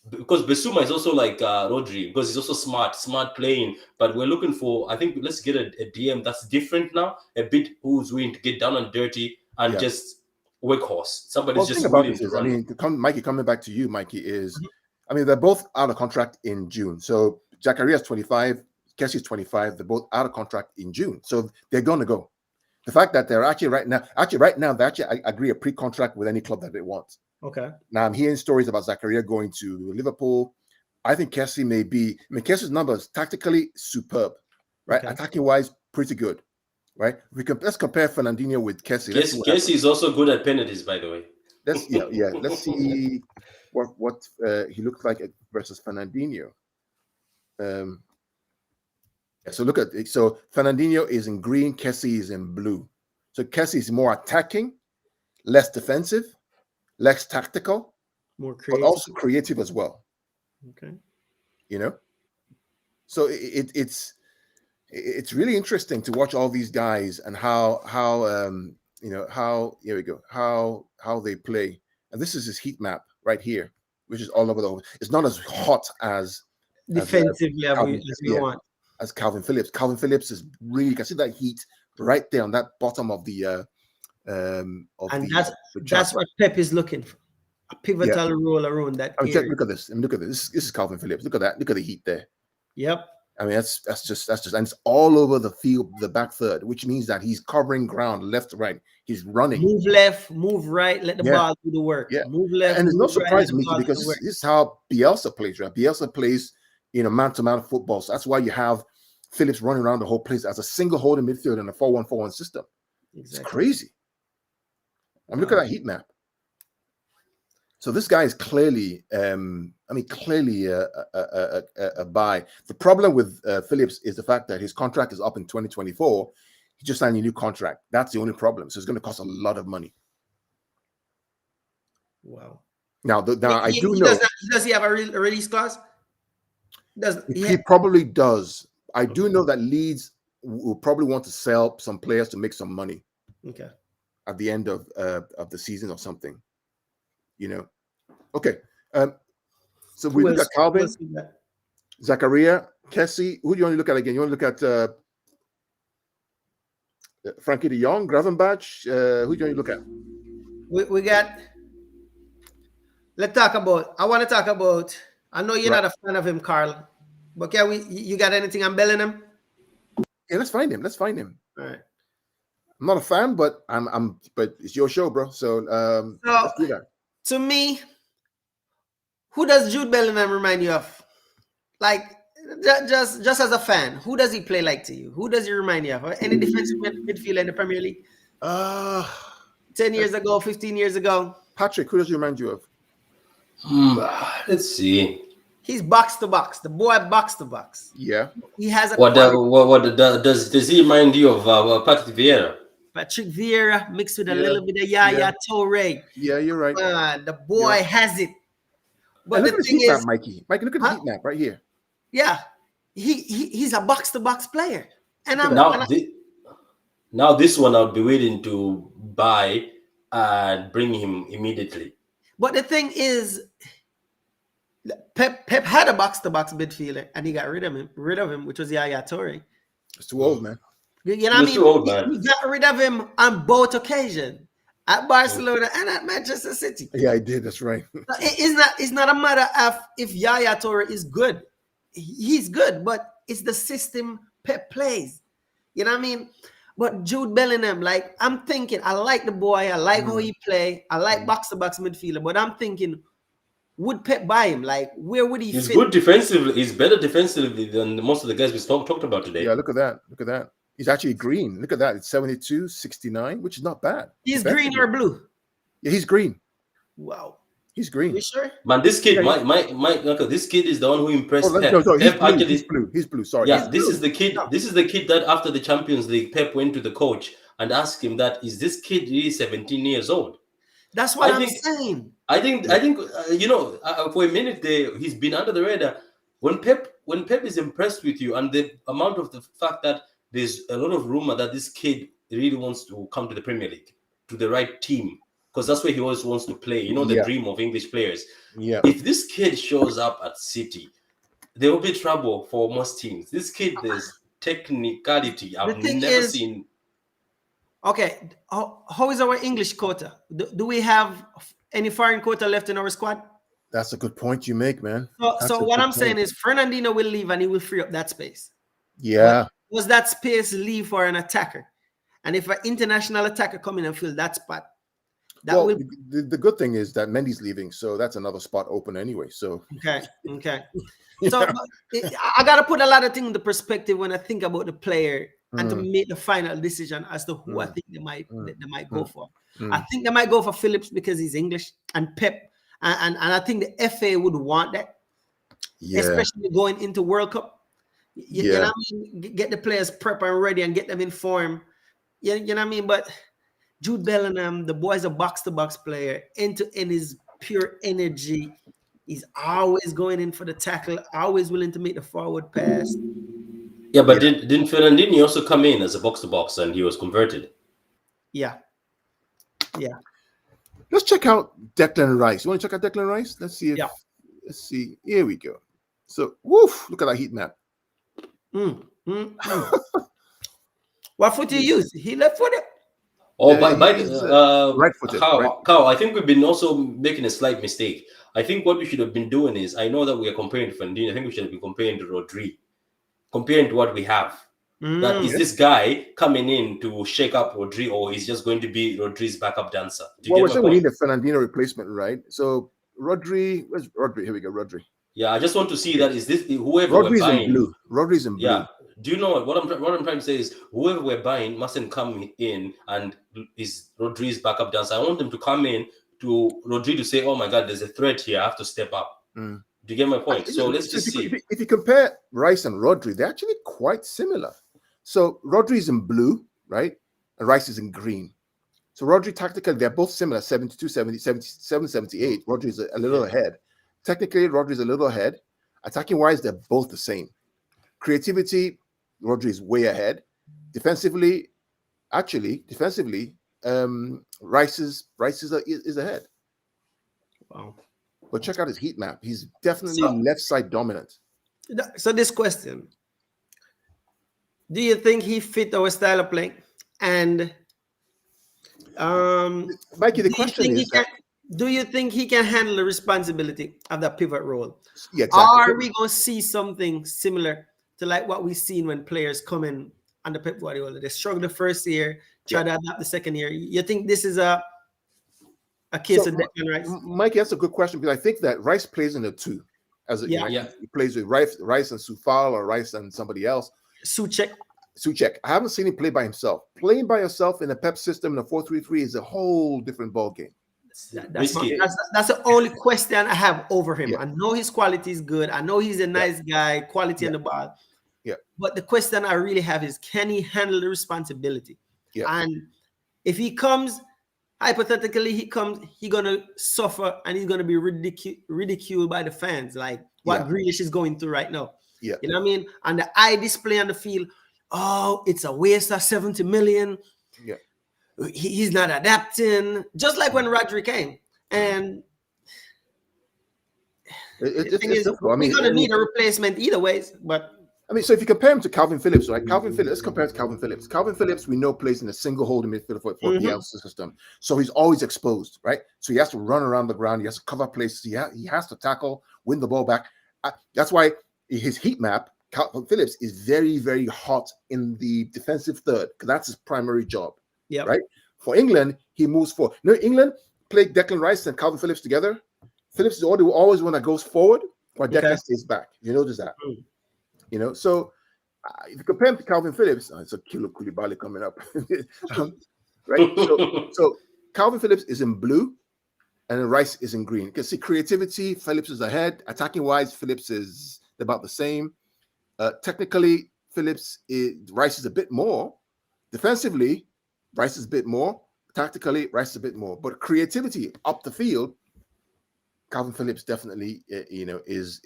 because Besuma is also like Rodri, because he's also smart playing. But we're looking for, I think, let's get a DM that's different now, a bit who's willing to get down and dirty and just workhorse. Somebody's just willing to run. I mean, Mikey, coming back to you, Mikey, is, I mean, they're both out of contract in June. So Zacharias 25, Kessie's 25. They're both out of contract in June. So they're going to go. The fact that they're actually right now, they agree a pre-contract with any club that they want. Okay. Now I'm hearing stories about Zakaria going to Liverpool. I think Kessie may be, I mean, Kessie's numbers tactically superb, right? Attacking wise, pretty good. Right, let's compare Fernandinho with Kessie. Kessie is also good at penalties, by the way. Let's see what he looked like versus Fernandinho. So look at it. So Fernandinho is in green, Kessie is in blue. So Kessie is more attacking, less defensive, less tactical, more creative, but also creative as well. Okay, you know, so it's really interesting to watch all these guys and how here we go, how they play. And this is his heat map right here, which is all over the. It's not as hot as defensively as we want. As Calvin Phillips. Calvin Phillips is really, you can see that heat right there on that bottom of the that's what Pep is looking for. A pivotal role around that. I mean, look at this. I mean, look at this. This is Calvin Phillips. Look at that. Look at the heat there. Yep. I mean, that's just, and it's all over the field, the back third, which means that he's covering ground left to right. He's running. Move left, move right, let the ball do the work. Yeah. Move left. And it's not surprising right, me because this is how Bielsa plays, right? Bielsa plays, man-to-man football. So that's why you have Phillips running around the whole place as a single holding midfield in a 4-1-4-1 system. Exactly. It's crazy. I mean, look at that heat map. So this guy is clearly, a buy. The problem with Phillips is the fact that his contract is up in 2024. He just signed a new contract. That's the only problem. So it's going to cost a lot of money. Wow. Now I do know. Does he have a release clause? He probably does. I do know that Leeds will probably want to sell some players to make some money. Okay. At the end of the season or something. Okay. So we look at Calvin, Zakaria, Kessie. Who do you want to look at again? You want to look at Frankie de Jong, Gravenbach? Who do you want to look at? We got. I want to talk about. I know you're not a fan of him, Carl, but you got anything on Bellingham? Yeah, let's find him. All right. I'm not a fan, but but it's your show, bro. So let's do that. To me, who does Jude Bellingham remind you of? Like, just as a fan, who does he play like to you? Who does he remind you of? Any defensive midfielder in the Premier League? 10 years ago, 15 years ago? Patrick, who does he remind you of? Let's see. He's box to box. The boy box to box. Yeah. He has a. What does he remind you of? Patrick Vieira. Patrick Vieira mixed with a little bit of Yaya Toure. Yeah, you're right. The boy has it. But look the at thing the heat is, map, Mikey. Mikey, look at the heat map right here. Yeah, he's a box to box player. And now this one I'll be willing to buy and bring him immediately. But the thing is, Pep had a box to box midfielder, and he got rid of him, which was Yaya Toure. It's too old, man. You know what I mean? Too old, man. He got rid of him on both occasions, at Barcelona and at Manchester City. Yeah, I did. That's right. It's not a matter of if Yaya Toure is good. He's good, but it's the system Pep plays. You know what I mean? But Jude Bellingham, like, I'm thinking, I like the boy. I like how he play. I like box-to-box midfielder. But I'm thinking, would Pep buy him? Like, where would he fit? He's good defensively. He's better defensively than most of the guys we talked about today. Yeah, look at that. He's actually green. Look at that. It's 72, 69, which is not bad. He's green or blue? Yeah, he's green. Wow. He's green. You sure? Man, this kid, Yeah, my uncle, this kid is the one who impressed Pep. no, he's Pep blue. actually, He's blue. He's blue. Sorry. yeah, He's this blue. is the kid. This is the kid that after the Champions League, Pep went to the coach and asked him that is this kid really 17 years old? That's what I I'm think- saying. I think for a minute there, he's been under the radar. When Pep is impressed with you, and the amount of the fact that there's a lot of rumor that this kid really wants to come to the Premier League, to the right team, because that's where he always wants to play. You know, the Yeah. dream of English players. Yeah. If this kid shows up at City, there will be trouble for most teams. This kid, there's technicality I've thing never is- seen. Okay, how is our English quota? Do we have any foreign quota left in our squad? That's a good point you make, man. So what I'm saying is Fernandinho will leave and he will free up that space. Yeah. Was that space leave for an attacker? And if an international attacker come in and fill that spot, that Well, will the good thing is that Mendy's leaving, so that's another spot open anyway. So okay. yeah. So I gotta put a lot of things in the perspective when I think about the player and to make the final decision as to who I think they might go for. I think they might go for Phillips because he's English and Pep, and I think the FA would want that, especially going into World Cup. You know what I mean? Get the players prep and ready and get them in form. You know what I mean? But Jude Bellingham, the boy's a box-to-box player, end-to-end is pure energy. He's always going in for the tackle, always willing to make the forward pass. Yeah, but didn't Fernandinho also come in as a box-to-box and he was converted? Yeah. Let's check out Declan Rice. You want to check out Declan Rice? Let's see. Let's see. Here we go. So, woof! Look at that heat map. What foot do you use? He left-footed. Oh, he's, right-footed. Carl, I think we've been also making a slight mistake. I think what we should have been doing is, I know that we are comparing to Fernandinho. I think we should have been comparing to Rodri, comparing to what we have. That is this guy coming in to shake up Rodri, or is just going to be Rodri's backup dancer? Well, we're saying we need a Fernandinho replacement, right? So Rodri, where's Rodri? Here we go, Rodri. Yeah, I just want to see that is this whoever Rodri's we're buying. in blue. Rodri's in blue. Yeah. Do you know what I'm trying to say is whoever we're buying mustn't come in and is Rodri's backup dancer. I want them to come in to Rodri to say, "Oh my God, there's a threat here. I have to step up." Do you get my point? So let's just see. If you compare Rice and Rodri, they're actually quite similar. So Rodri's in blue, right? And Rice is in green. So Rodri, tactically, they're both similar, 72, 70, 77, 78. Rodri's a little ahead. Technically, Rodri's a little ahead. Attacking-wise, they're both the same. Creativity, Rodri is way ahead. Defensively, Rice is ahead. Wow. But check out his heat map. He's definitely left side dominant. So this question, do you think he fit our style of play? And Mikey, the question is, do you think he can handle the responsibility of that pivot role? Yeah, exactly. Are we going to see something similar to like what we've seen when players come in under Pep Guardiola? They struggle the first year, try to adapt the second year. You think this is a case of Declan Rice? Mikey, that's a good question because I think that Rice plays in the two. He plays with Rice and Soufal or Rice and somebody else. Souček. I haven't seen him play by himself. Playing by yourself in a Pep system in a 4-3-3 is a whole different ball game. That's the only question I have over him. I know his quality is good. I know he's a nice guy, quality on the ball. Yeah. But the question I really have is, can he handle the responsibility? Yeah. And if he comes, hypothetically, he's gonna suffer and he's gonna be ridiculed by the fans, like what Grealish is going through right now. Yeah. You know what I mean? And the eye display on the field, oh, it's a waste of 70 million. Yeah. He's not adapting, just like when Rodri came. And it's simple. we're going to need a replacement either ways. But I mean, so if you compare him to Calvin Phillips, right? Let's compare it to Calvin Phillips. Calvin Phillips, we know, plays in a single holding midfield for the Bielsa system. So he's always exposed, right? So he has to run around the ground. He has to cover places. He has to tackle, win the ball back. That's why his heat map, Calvin Phillips, is very, very hot in the defensive third because that's his primary job. Yeah. Right. For England, he moves forward. You know, England played Declan Rice and Calvin Phillips together. Phillips is always one that goes forward, while Declan stays back. You notice that. You know, so if you compare him to Calvin Phillips, it's a Kilo Koulibaly coming up, right? So Calvin Phillips is in blue, and Rice is in green. You can see creativity. Phillips is ahead. Attacking wise, Phillips is about the same. Technically, Rice is a bit more. Defensively, Rice is a bit more. Tactically, Rice is a bit more. But creativity up the field, Calvin Phillips definitely, is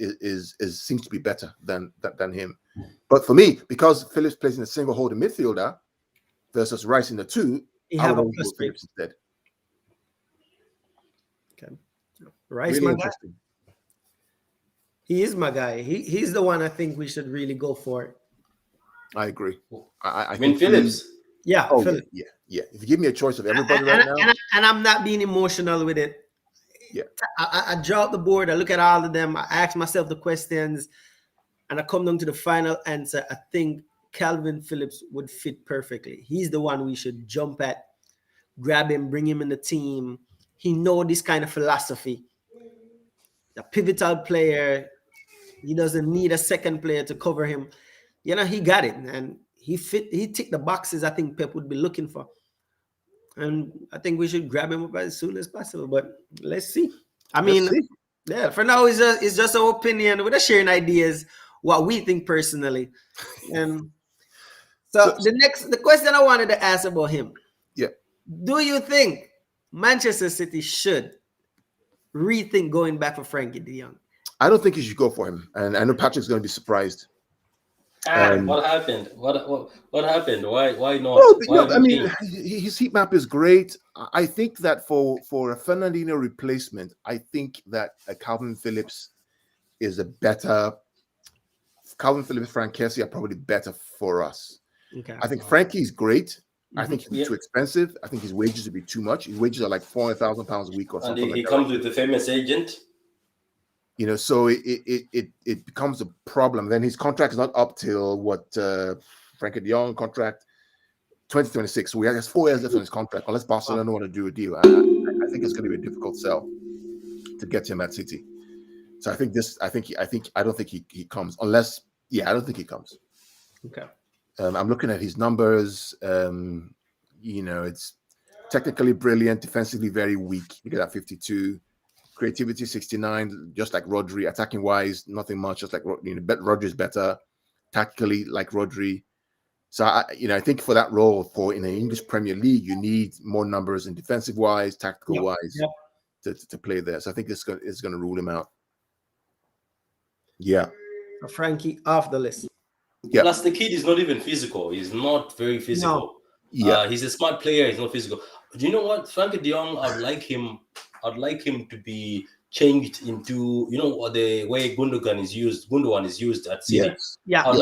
seems to be better than him. But for me, because Phillips plays in a single holding midfielder versus Rice in the two, I would go with Phillips instead. Okay. Rice, Really my interesting. guy. He is my guy. He's the one I think we should really go for. I agree. I mean, think Phillips. Yeah. Oh, Phillips. yeah. If you give me a choice of everybody right now, and I'm not being emotional with it. Yeah. I draw up the board. I look at all of them. I ask myself the questions, and I come down to the final answer. I think Calvin Phillips would fit perfectly. He's the one we should jump at, grab him, bring him in the team. He knows this kind of philosophy. A pivotal player. He doesn't need a second player to cover him. He got it, and he ticked the boxes I think Pep would be looking for. And I think we should grab him up as soon as possible. But let's see. Yeah, for now it's just our opinion. We're just sharing ideas, what we think personally. And so the question I wanted to ask about him. Yeah. Do you think Manchester City should rethink going back for Frankie de Jong? I don't think you should go for him. And I know Patrick's going to be surprised. What happened? What happened? Why not? Well, his heat map is great. I think that for a Fernandinho replacement, I think that Calvin Phillips is a better. Calvin Phillips, Frank Kessie are probably better for us. Okay. I think Frankie's great. I think he's too expensive. I think his wages would be too much. His wages are like £400,000 a week or something. And he comes with the famous agent. So it becomes a problem. Then his contract is not up till Frankie de Jong contract 2026. So he has 4 years left on his contract. Unless Barcelona want to do a deal, I think it's going to be a difficult sell to get him at City. So I don't think he comes unless I don't think he comes. Okay. I'm looking at his numbers. It's technically brilliant, defensively very weak. Look at that 52. Creativity 69, just like Rodri. Attacking wise, nothing much. Just like Rodri is better. Tactically, like Rodri. So I think for that role, in the English Premier League, you need more numbers in defensive wise, tactical wise, to play there. So I think it's going to rule him out. Yeah. Frankie off the list. Yeah. Plus, the kid is not even physical. He's not very physical. No. Yeah. He's a smart player. He's not physical. Do you know what? Frankie de Jong, I'd like him to be changed into, the way Gundogan is used at City. Yes. Yeah. I'd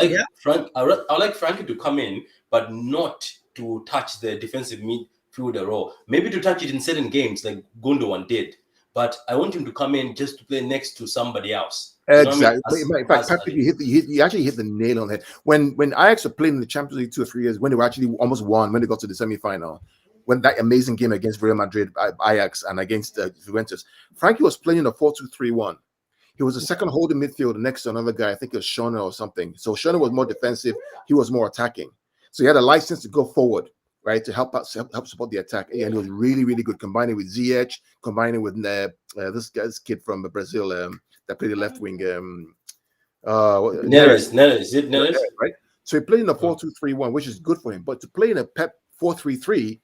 like Frankie to come in, but not to touch the defensive midfielder role. Maybe to touch it in certain games like Gundogan did. But I want him to come in just to play next to somebody else. Exactly. In fact, Patrick, you actually hit the nail on the head. When Ajax were playing in the Champions League 2 or 3 years, when they were actually almost won, when they got to the semi-final, when that amazing game against Real Madrid, Ajax, and against Juventus, Frankie was playing a 4-2-3-1. He was a second holding midfielder next to another guy. I think it was Schöne or something. So Schöne was more defensive. He was more attacking. So he had a license to go forward, right, to help support the attack. And he was really, really good, combining with Ziyech, combining with this kid from Brazil that played the left wing. Neres. Right? So he played in a 4-2-3-1, which is good for him. But to play in a Pep 4-3-3,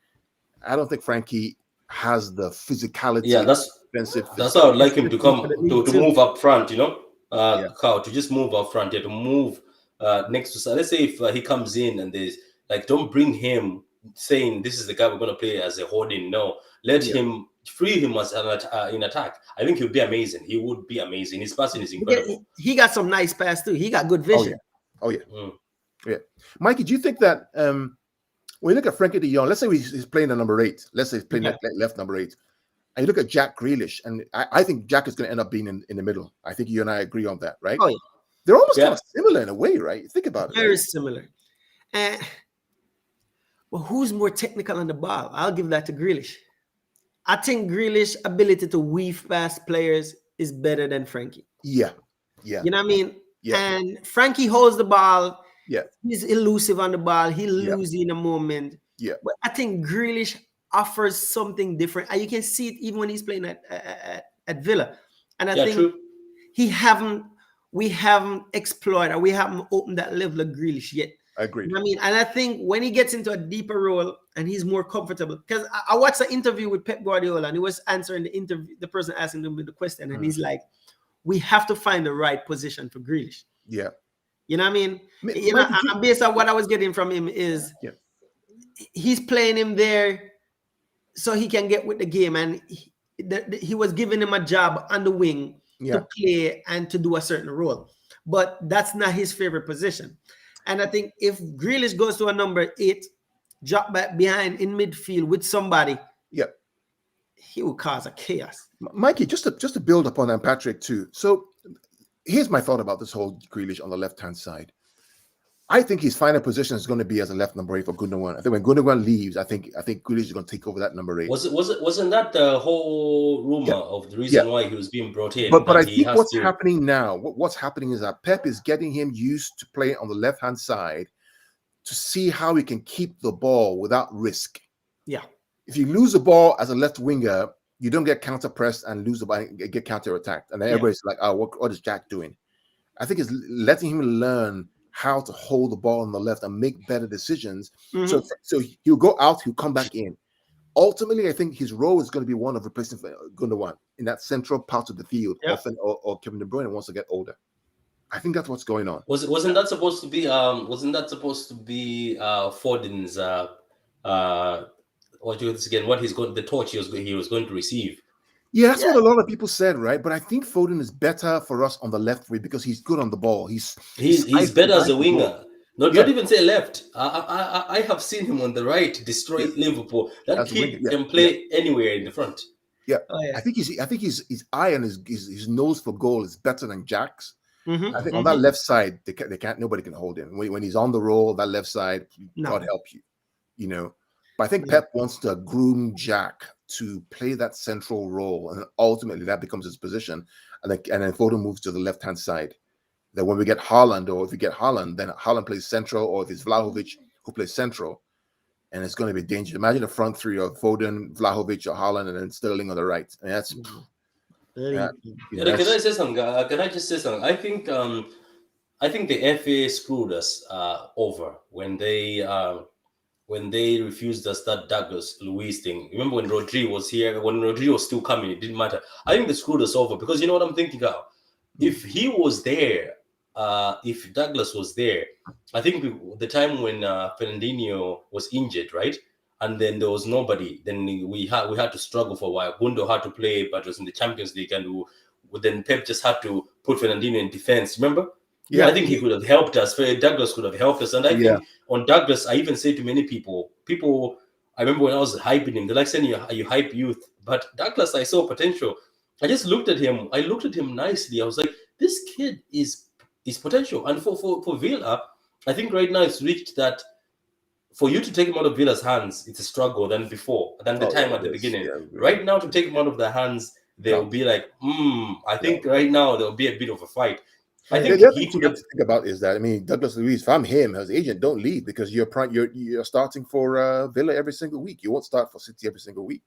I don't think Frankie has the physicality. Yeah, that's how I'd like him to come to move up front. How to just move up front. To move next to. Let's say if he comes in and there's don't bring him saying this is the guy we're going to play as a holding. No, let him free him as in attack. I think he'll be amazing. He would be amazing. His passing is incredible. He got some nice pass too. He got good vision. Oh yeah. Mikey, do you think that when you look at Frankie de Jong, let's say he's playing the number 8. Let's say he's playing left number 8. And you look at Jack Grealish, and I think Jack is going to end up being in the middle. I think you and I agree on that, right? Oh, yeah. They're almost kind of similar in a way, right? Think about it. Very similar. Well, who's more technical on the ball? I'll give that to Grealish. I think Grealish's ability to weave past players is better than Frankie. Yeah. You know what I mean? Yeah. And Frankie holds the ball. Yeah. He's elusive on the ball. He loses in a moment. Yeah. But I think Grealish offers something different, and you can see it even when he's playing at Villa. And I think true. we haven't explored, or we haven't opened that level of Grealish yet. I agree. You know what I mean, and I think when he gets into a deeper role and he's more comfortable, because I watched an interview with Pep Guardiola, and he was answering the person asking him the question, and he's like, "We have to find the right position for Grealish." Yeah. You know what I mean? And based on what I was getting from him is, he's playing him there so he can get with the game, and he was giving him a job on the wing to play and to do a certain role, but that's not his favorite position. And I think if Grealish goes to a number 8, drop back behind in midfield with somebody, he will cause a chaos. Mikey, just to build upon that, Patrick too. So here's my thought about this whole Grealish on the left-hand side. I think his final position is going to be as a left number 8 for Gundogan. I think when Gundogan leaves, I think Grealish is going to take over that number 8. Wasn't that the whole rumor of the reason why he was being brought in? But I think what's happening now, what's happening is that Pep is getting him used to playing on the left-hand side to see how he can keep the ball without risk. Yeah. If you lose the ball as a left winger, you don't get counter-pressed and lose the ball and get counter-attacked. And then everybody's like, oh, what is Jack doing? I think it's letting him learn how to hold the ball on the left and make better decisions. So he'll go out, he'll come back in. Ultimately, I think his role is going to be one of replacing Gundogan in that central part of the field, often, or Kevin De Bruyne wants to get older. I think that's what's going on. Wasn't that supposed to be Foden's the torch he was going to receive? Yeah, that's what a lot of people said, right? But I think Foden is better for us on the left wing because he's good on the ball. He's better as a winger. Not even say left. I have seen him on the right destroy Liverpool. That kid can play anywhere in the front. Yeah. I think his eye and his nose for goal is better than Jack's. I think on that left side, nobody can hold him. When he's on the roll, that left side, God help you, you know. But I think Pep wants to groom Jack to play that central role, and ultimately that becomes his position. And then Foden moves to the left-hand side. Then when we get Haaland, or if we get Haaland, then Haaland plays central, or if it's Vlahovic who plays central, and it's going to be dangerous. Imagine the front three of Foden, Vlahovic, or Haaland, and then Sterling on the right. And that's Can I say something? Can I just say something? I think the FA screwed us over when they refused us that Douglas Luiz thing. Remember when Rodri was here? When Rodri was still coming, it didn't matter. I think they screwed us over because you know what I'm thinking of? If he was there, if Douglas was there, I think the time when Fernandinho was injured, right? And then there was nobody. Then we had to struggle for a while. Gundo had to play, but it was in the Champions League, and then Pep just had to put Fernandinho in defense. Remember? Yeah, I think he could have helped us. Douglas could have helped us. And I think on Douglas, I even say to many people, I remember when I was hyping him, they're like saying you hype youth. But Douglas, I saw potential. I just looked at him. I looked at him nicely. I was like, this kid is potential. And for Villa, I think right now it's reached that for you to take him out of Villa's hands, it's a struggle than the time at the beginning. Yeah, right now, to take him out of their hands, they'll be like, I think right now there'll be a bit of a fight. I think the other thing to think about is that, I mean, Douglas Luiz, if I'm him as agent, don't leave because you're starting for Villa every single week. You won't start for City every single week.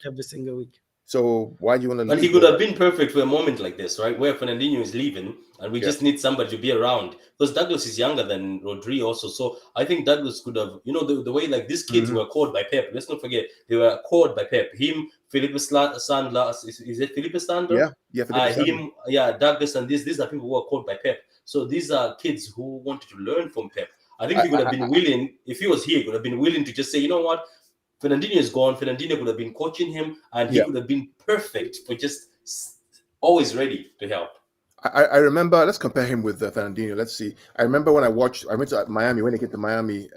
So why do you want to leave? And he could have been perfect for a moment like this, right? Where Fernandinho is leaving and we just need somebody to be around. Because Douglas is younger than Rodri also. So I think Douglas could have, the way like these kids were called by Pep. Let's not forget, they were called by Pep. Him, Felipe Sandler, is it Felipe Sandler? Yeah, Felipe Sandler. Douglas and these are people who are called by Pep. So these are kids who wanted to learn from Pep. I think he could have been willing, if he was here, he could have been willing to just say, you know what? Fernandinho is gone. Fernandinho could have been coaching him, and he could have been perfect for just always ready to help. I remember, let's compare him with Fernandinho. Let's see. I remember when I went to Miami, when they came to Miami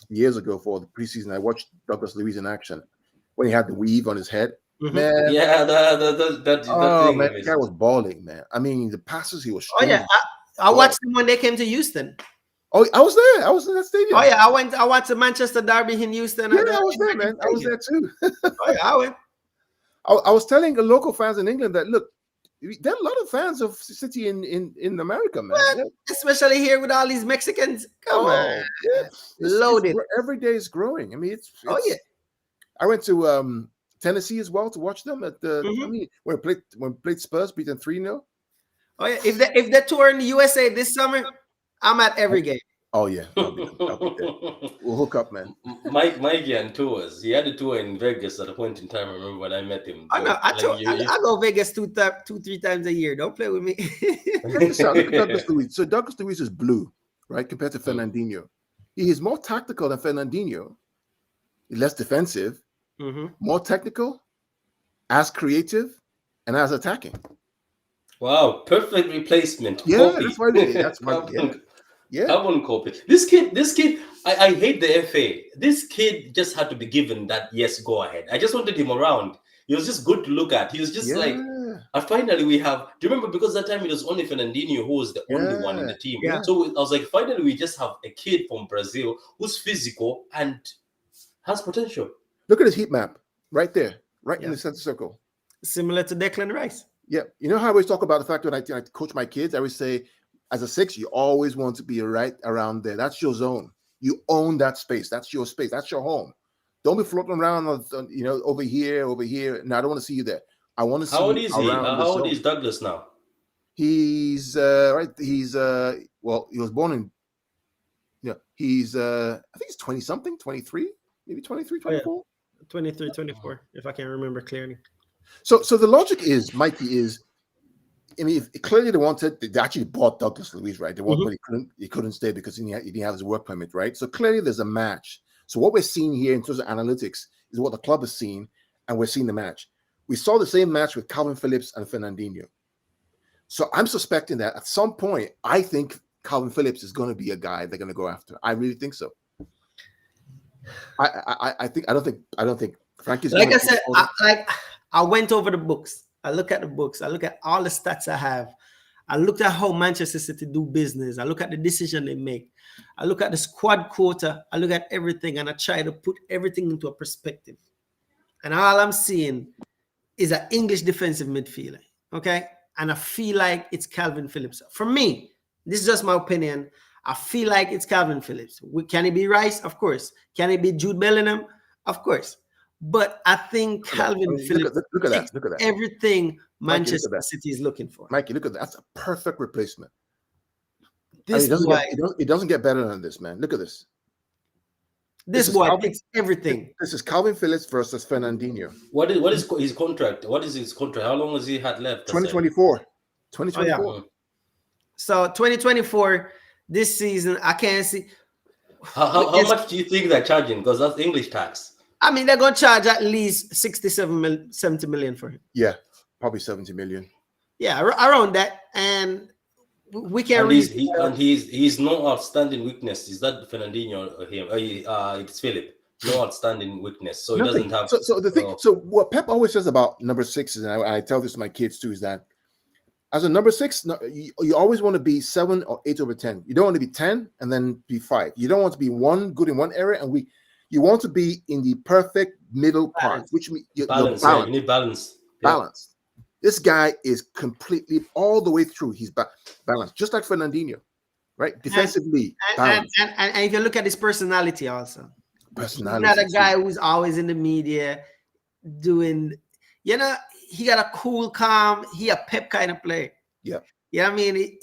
years ago for the preseason, I watched Douglas Luiz in action when he had the weave on his head. Man. Yeah, that thing. Man, the guy was balling, man. I mean, the passes he was shooting. Oh, yeah. I watched him when they came to Houston. Oh, I was there. I was in that stadium. Oh, yeah. I watched the Manchester Derby in Houston. Yeah, I was there, man. I was there too. Oh, yeah, I went. I was telling the local fans in England that, look, there are a lot of fans of City in America, man. Yeah. Especially here with all these Mexicans. Come on. Yeah. Loaded. Every day is growing. I mean, it's I went to Tennessee as well to watch them at the. I mean, when we played Spurs, beat them 3-0. Oh yeah, if they tour in the USA this summer, I'm at every game. Oh yeah, I'll be there. We'll hook up, man. Mikey and tours. He had a tour in Vegas at a point in time. I remember when I met him. I know. I go Vegas 2-3 times a year. Don't play with me. Look at Douglas Luiz. So Douglas Luiz is blue, right, compared to Fernandinho. He is more tactical than Fernandinho. He's less defensive, more technical, as creative, and as attacking. Wow, perfect replacement. Yeah, copy. that's why that's why. Yeah. Carbon copy. This kid, I hate the FA. This kid just had to be given that, yes, go ahead. I just wanted him around. He was just good to look at. He was just like, and finally we have, do you remember, because that time it was only Fernandinho who was the only one in the team. Yeah. So I was like, finally we just have a kid from Brazil who's physical and has potential. Look at his heat map right there, right in the center circle. Similar to Declan Rice. Yeah. You know how I always talk about the fact when I coach my kids, I always say, as a 6, you always want to be right around there. That's your zone. You own that space. That's your space. That's your home. Don't be floating around, over here. No, I don't want to see you there. I want to see. How old is he? How old is Douglas now? He's right. He's well, he was born in. He's I think he's 20 something, 23, maybe 23, 24. 23, 24, if I can remember clearly. So the logic is, Mikey, is, I mean, clearly they actually bought Douglas Luiz, right? They wanted, but he couldn't stay because he didn't have his work permit, right? So clearly there's a match. So what we're seeing here in terms of analytics is what the club has seen, and we're seeing the match. We saw the same match with Calvin Phillips and Fernandinho. So I'm suspecting that at some point, I think Calvin Phillips is going to be a guy they're going to go after. I really think so. I don't think Frankie's. Like I said, I went over the books. I look at the books. I look at all the stats I have. I looked at how Manchester City do business. I look at the decision they make. I look at the squad quota. I look at everything, and I try to put everything into a perspective. And all I'm seeing is an English defensive midfielder, okay? And I feel like it's Calvin Phillips. For me, this is just my opinion. I feel like it's Calvin Phillips. Can it be Rice? Of course. Can it be Jude Bellingham? Of course. But I think Calvin Phillips look at that. Everything Manchester City is looking for. Mikey, look at that. That's a perfect replacement. This it doesn't get better than this, man. Look at this. This boy picks everything. This is Calvin Phillips versus Fernandinho. What is his contract? What is his contract? How long has he had left? 2024. 2024. Oh, yeah. So 2024, this season, I can't see. How much do you think they're charging? Because that's English tax. I mean, they're going to charge at least 70 million for him. Yeah, probably 70 million. Yeah, around that. And we can read. He's no outstanding weakness. Is that Fernandinho or him? It's Philip. No outstanding weakness. So Nothing. He doesn't have. So the thing. So what Pep always says about number 6 is, and I tell this to my kids too, is that as a number 6, you always want to be 7 or 8 over 10. You don't want to be 10 and then be 5. You don't want to be good in one area and weak. You want to be in the perfect middle part, which means balance. Yeah, you need balance. Balance. This guy is completely all the way through. He's balanced, just like Fernandinho, right? Defensively, and if you look at his personality, also, he's not a guy who's always in the media doing. He got a cool, calm. He a Pep kind of player. Yeah. Yeah, I mean,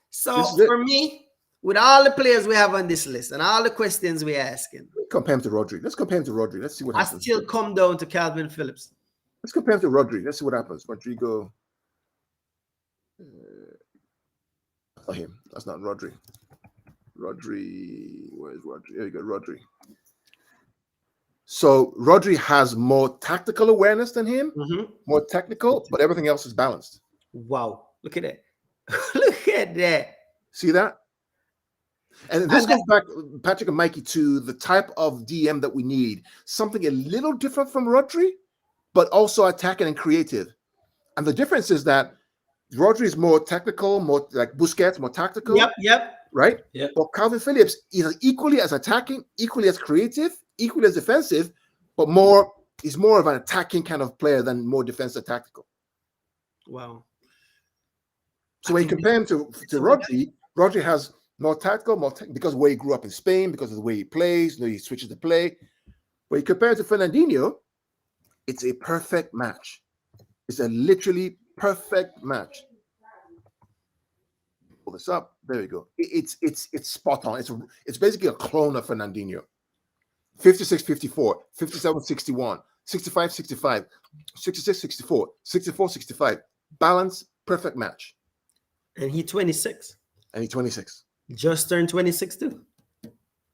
so for me, with all the players we have on this list and all the questions we're asking, compare him to Rodri. Let's compare him to Rodri. Let's see what happens. I still come down to Calvin Phillips. Let's compare him to Rodri. Let's see what happens. Rodrigo. Not him. That's not Rodri. Rodri. Where is Rodri? There you go, Rodri. So Rodri has more tactical awareness than him, more technical, but everything else is balanced. Wow. Look at that. Look at that. See that? And this goes back, Patrick and Mikey, to the type of DM that we need. Something a little different from Rodri, but also attacking and creative. And the difference is that Rodri is more technical, more like Busquets, more tactical. Yep. Right? Yep. But Calvin Phillips is equally as attacking, equally as creative, equally as defensive, but he's more of an attacking kind of player than more defensive tactical. Wow. So when you compare him to Rodri has more tactical, because of the way he grew up in Spain, because of the way he plays, he switches the play. But you compare it to Fernandinho, it's a perfect match. It's a literally perfect match. Pull this up. There you go. It's spot on. It's basically a clone of Fernandinho. 56, 54, 57, 61, 65, 65, 66, 64, 64, 65. Balance, perfect match. And he's 26. And he's 26. Just turned 26 too.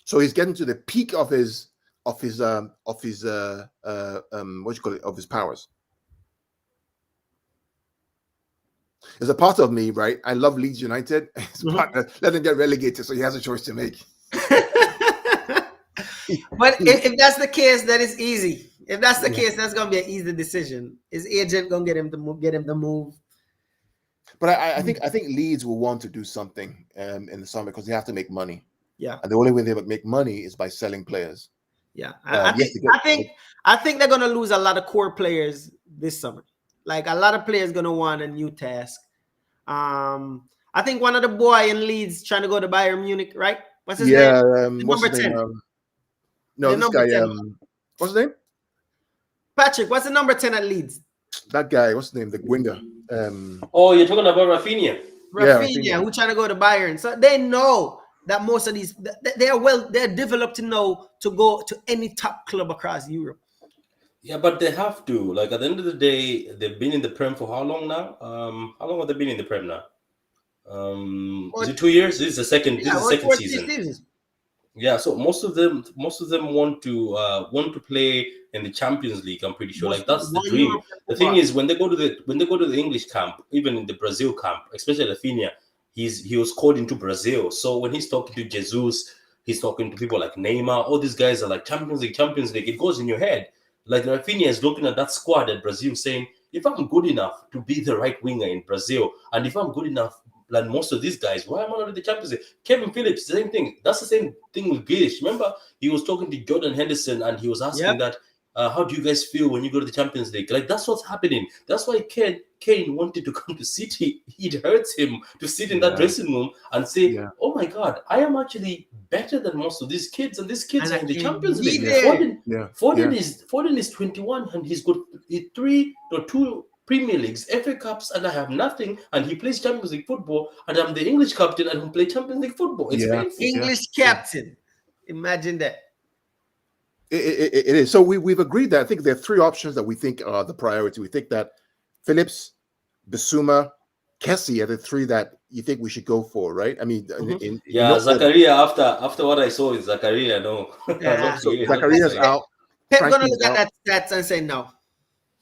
So he's getting to the peak of his what you call it, of his powers. There's a part of me, right? I love Leeds United. Let them get relegated, so he has a choice to make. But if that's the case, that is easy. If that's the case, that's gonna be an easy decision. His agent gonna get him to move. But I think Leeds will want to do something in the summer because they have to make money. Yeah, and the only way they make money is by selling players. Yeah, I think they're gonna lose a lot of core players this summer. Like a lot of players gonna want a new task. I think one of the boy in Leeds trying to go to Bayern Munich, right? What's his name? What's Number his 10. name? No, this guy. 10. What's his name? Patrick. What's the number 10 at Leeds? That guy. What's his name? The winger. Oh, you're talking about Rafinha. Rafinha, who trying to go to Bayern. So they know that most of these they're developed to know to go to any top club across Europe. Yeah, but they have to. Like at the end of the day, they've been in the Prem for how long now? How long have they been in the Prem now? Is it 2 years? This is the second. This is the second season. Yeah, so most of them want to play in the Champions League. I'm pretty sure, like that's the dream. The thing is, when they go to the English camp, even in the Brazil camp, especially Rafinha, he was called into Brazil. So when he's talking to Jesus, he's talking to people like Neymar. All these guys are like Champions League. It goes in your head. Like Rafinha is looking at that squad at Brazil, saying, if I'm good enough to be the right winger in Brazil, and if I'm good enough like most of these guys, why am I not in the Champions League? Kevin Phillips, same thing. That's the same thing with Grealish. Remember, he was talking to Jordan Henderson and he was asking that, how do you guys feel when you go to the Champions League? Like, that's what's happening. That's why Kane wanted to come to City. It hurts him to sit in that dressing room and say, oh my God, I am actually better than most of these kids, and these kids are in the Champions League. Foden is 21 and he's got 2 Premier Leagues, FA Cups, and I have nothing, and he plays Champions League football, and I'm the English captain and who play Champions League football. It's painful. English captain. Imagine that. It is. So we've agreed that I think there are 3 options that we think are the priority. We think that Phillips, Bissouma, Kessie are the 3 that you think we should go for, right? I mean, Zakaria. After what I saw with Zakaria, no. So Zakaria's out. Pep gonna look at that stats and say no.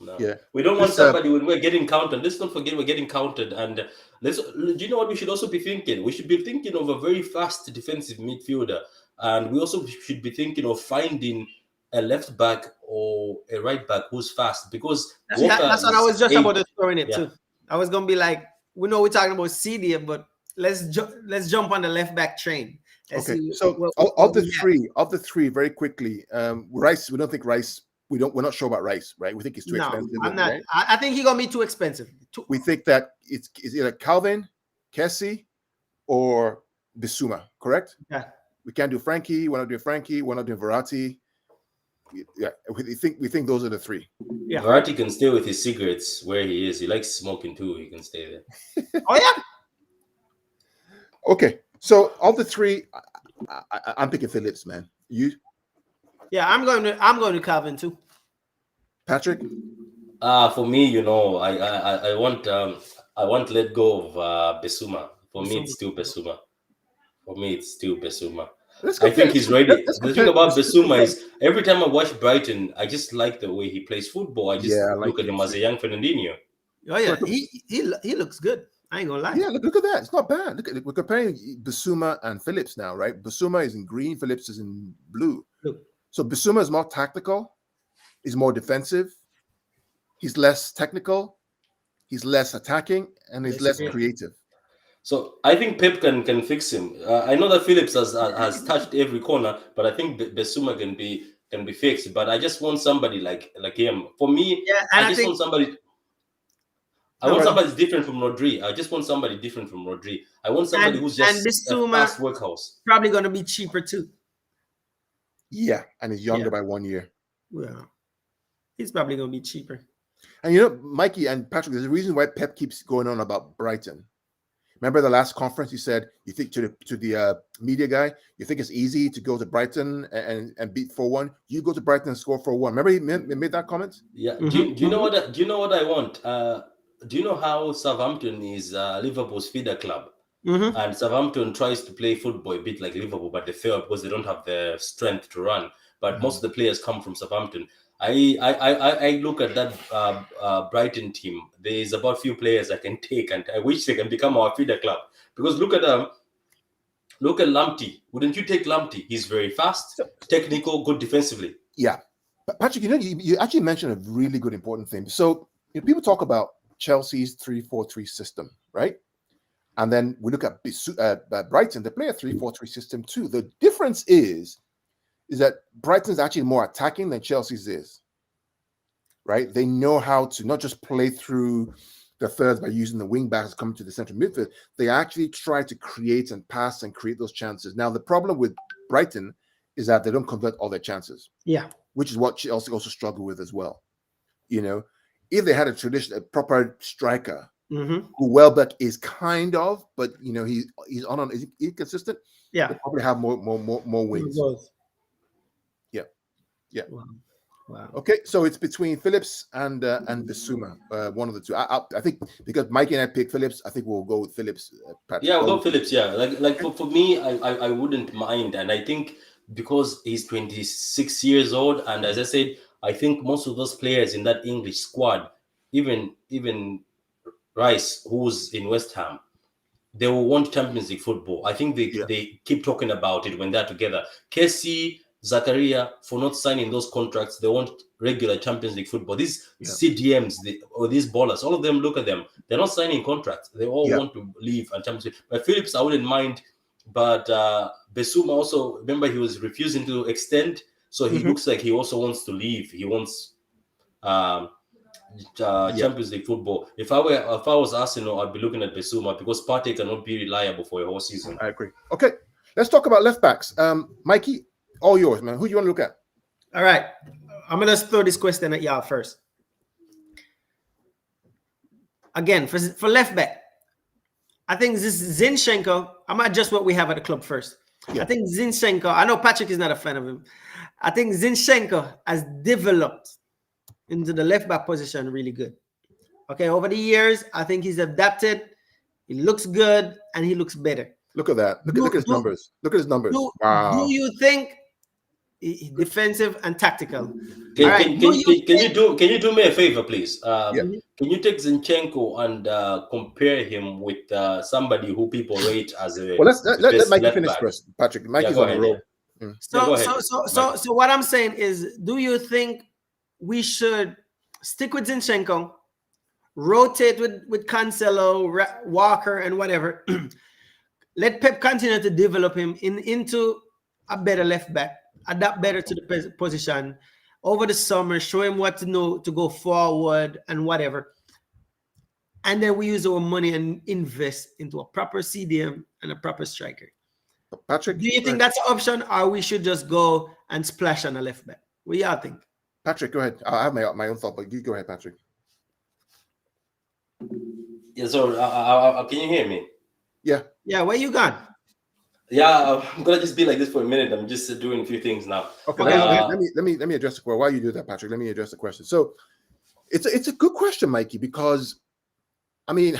No. Yeah, we don't want somebody when we're getting counted. Let's not forget we're getting counted. And do you know what we should also be thinking? We should be thinking of a very fast defensive midfielder, and we also should be thinking of finding a left back or a right back who's fast. Because that's what I was just about to throw in it too. I was gonna be like, we know we're talking about CDM, but let's jump on the left back train. Okay, so of the three, very quickly, Rice. We don't think Rice. We're not sure about Rice, right? We think it's too expensive. I'm not. Right? I think he's gonna be too expensive. We think that it's either Calvin, Kessie, or Bissouma, correct? Yeah. We can't do Frankie. We're not doing Frankie. We're not doing Verratti. Yeah, we think those are the 3. Yeah. Verratti can stay with his cigarettes where he is. He likes smoking too. He can stay there. Oh yeah. Okay, so of the 3, I'm picking Phillips, man. You? Yeah, I'm going to Calvin too. Patrick? For me, I want to let go of Bissouma. For me, it's still Bissouma. I think he's ready. The thing about Bissouma is every time I watch Brighton, I just like the way he plays football. I just look at him as a young Fernandinho. Oh yeah, he looks good. I ain't gonna lie. Yeah, look at that. It's not bad. We're comparing Bissouma and Phillips now, right? Bissouma is in green, Phillips is in blue. Look. So Bissouma is more tactical, he's more defensive, he's less technical, he's less attacking, and he's less creative. So I think Pep can fix him. I know that Phillips has touched every corner, but I think Bissouma can be fixed. But I just want somebody like him. For me, I want somebody. I want somebody different from Rodri. I just want somebody different from Rodri. I want somebody who's just a fast workhorse. Probably going to be cheaper too. Yeah, and he's younger by 1 year. Well, he's probably gonna be cheaper. And you know, Mikey and Patrick, there's a reason why Pep keeps going on about Brighton. Remember the last conference, he said, you think to the media guy, you think it's easy to go to Brighton and beat 4-1? You go to Brighton and score 4-1. Remember he made that comment? Yeah. Do you know what? Do you know what I want? Do you know how Southampton is Liverpool's feeder club? And Southampton tries to play football a bit like Liverpool, but they fail because they don't have the strength to run. But most of the players come from Southampton. I look at that Brighton team. There's about few players I can take, and I wish they can become our feeder club. Because look at Lamptey. Wouldn't you take Lamptey? He's very fast, technical, good defensively. Yeah. But Patrick, you know, you actually mentioned a really good important thing. So people talk about Chelsea's 3-4-3 system, right? And then we look at Brighton, they play a 3-4-3 system too. The difference is that Brighton's actually more attacking than Chelsea's is, right? They know how to not just play through the thirds by using the wing backs coming to the central midfield. They actually try to create and pass and create those chances. Now, the problem with Brighton is that they don't convert all their chances. Yeah. Which is what Chelsea also struggle with as well. You know, if they had a proper striker, who Welbeck is kind of, but you know, he's inconsistent. Yeah. They probably have more wins. Yeah. Wow. Okay, so it's between Phillips and Bissouma, one of the two. I think because Mikey and I picked Phillips, I think we'll go with Phillips. Yeah, we'll go Phillips. Yeah, like for me, I wouldn't mind, and I think because he's 26 years old, and as I said, I think most of those players in that English squad, even Rice, who's in West Ham, they will want Champions League football. I think they keep talking about it when they're together. Kessie, Zakaria, for not signing those contracts, they want regular Champions League football. These CDMs or these ballers, all of them, look at them. They're not signing contracts. They all want to leave and Champions League. But Phillips, I wouldn't mind. But Bissouma also, remember, he was refusing to extend. So he looks like he also wants to leave. He wants Champions League football. If I was Arsenal, I'd be looking at Bissouma because Partey cannot be reliable for a whole season. I agree. Okay, let's talk about left backs. Mikey, all yours, man. Who do you want to look at? All right. I'm going to throw this question at y'all first. Again, for left back, I think this Zinchenko, I might adjust what we have at the club first. I think Zinchenko, I know Patrick is not a fan of him. I think Zinchenko has developed into the left back position really good. Okay, over the years, I think he's adapted. He looks good and he looks better. Look at that. Look at his numbers. Look at his numbers. Wow. Do you think defensive and tactical? Can you do me a favor, please? Can you take Zinchenko and compare him with somebody who people rate as a let Mikey finish first, Patrick. Mikey's on the roll. So what I'm saying is, do you think we should stick with Zinchenko, rotate with Cancelo, Walker, and whatever? Let Pep continue to develop him into a better left back, adapt better to the position over the summer, show him what to know to go forward and whatever. And then we use our money and invest into a proper CDM and a proper striker. Patrick, do you think that's an option, or we should just go and splash on a left back? What do y'all think? Patrick, go ahead. I have my own thought, but you go ahead, Patrick. Yeah, so can you hear me? Yeah, where you gone? Yeah, I'm gonna just be like this for a minute. I'm just doing a few things now. Okay, let me address the question. While you do that, Patrick, let me address the question. So it's a good question, Mikey, because I mean,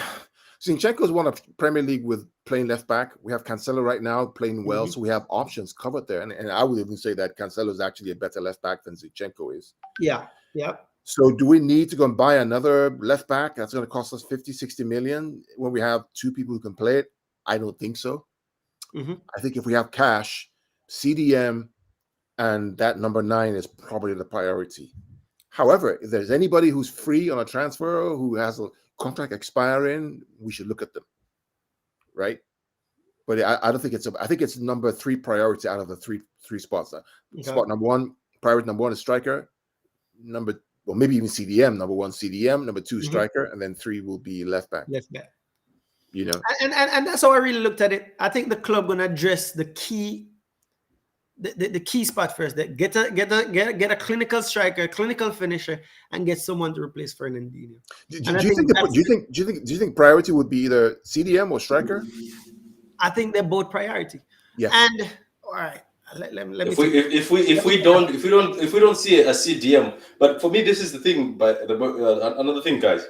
Zinchenko is one of Premier League with playing left back. We have Cancelo right now playing well, so we have options covered there. And I would even say that Cancelo is actually a better left back than Zinchenko is. Yeah. So do we need to go and buy another left back that's going to cost us 50, 60 million when we have two people who can play it? I don't think so. I think if we have cash, CDM and that number 9 is probably the priority. However, if there's anybody who's free on a transfer, who has a contract expiring, we should look at them, right? But I don't think I think it's number 3 priority out of the three spots. Spot number 1, priority number 1 is striker. Maybe even CDM. Number 1 CDM, number 2 striker, and then 3 will be left back. You know, and that's how I really looked at it. I think the club gonna address the key the key spot first. That get a clinical striker, clinical finisher, and get someone to replace Fernandinho. Do you think priority would be either CDM or striker? I think they're both priority. Yeah. And all right, let me. If we don't see a CDM, but for me this is the thing. But another thing, guys,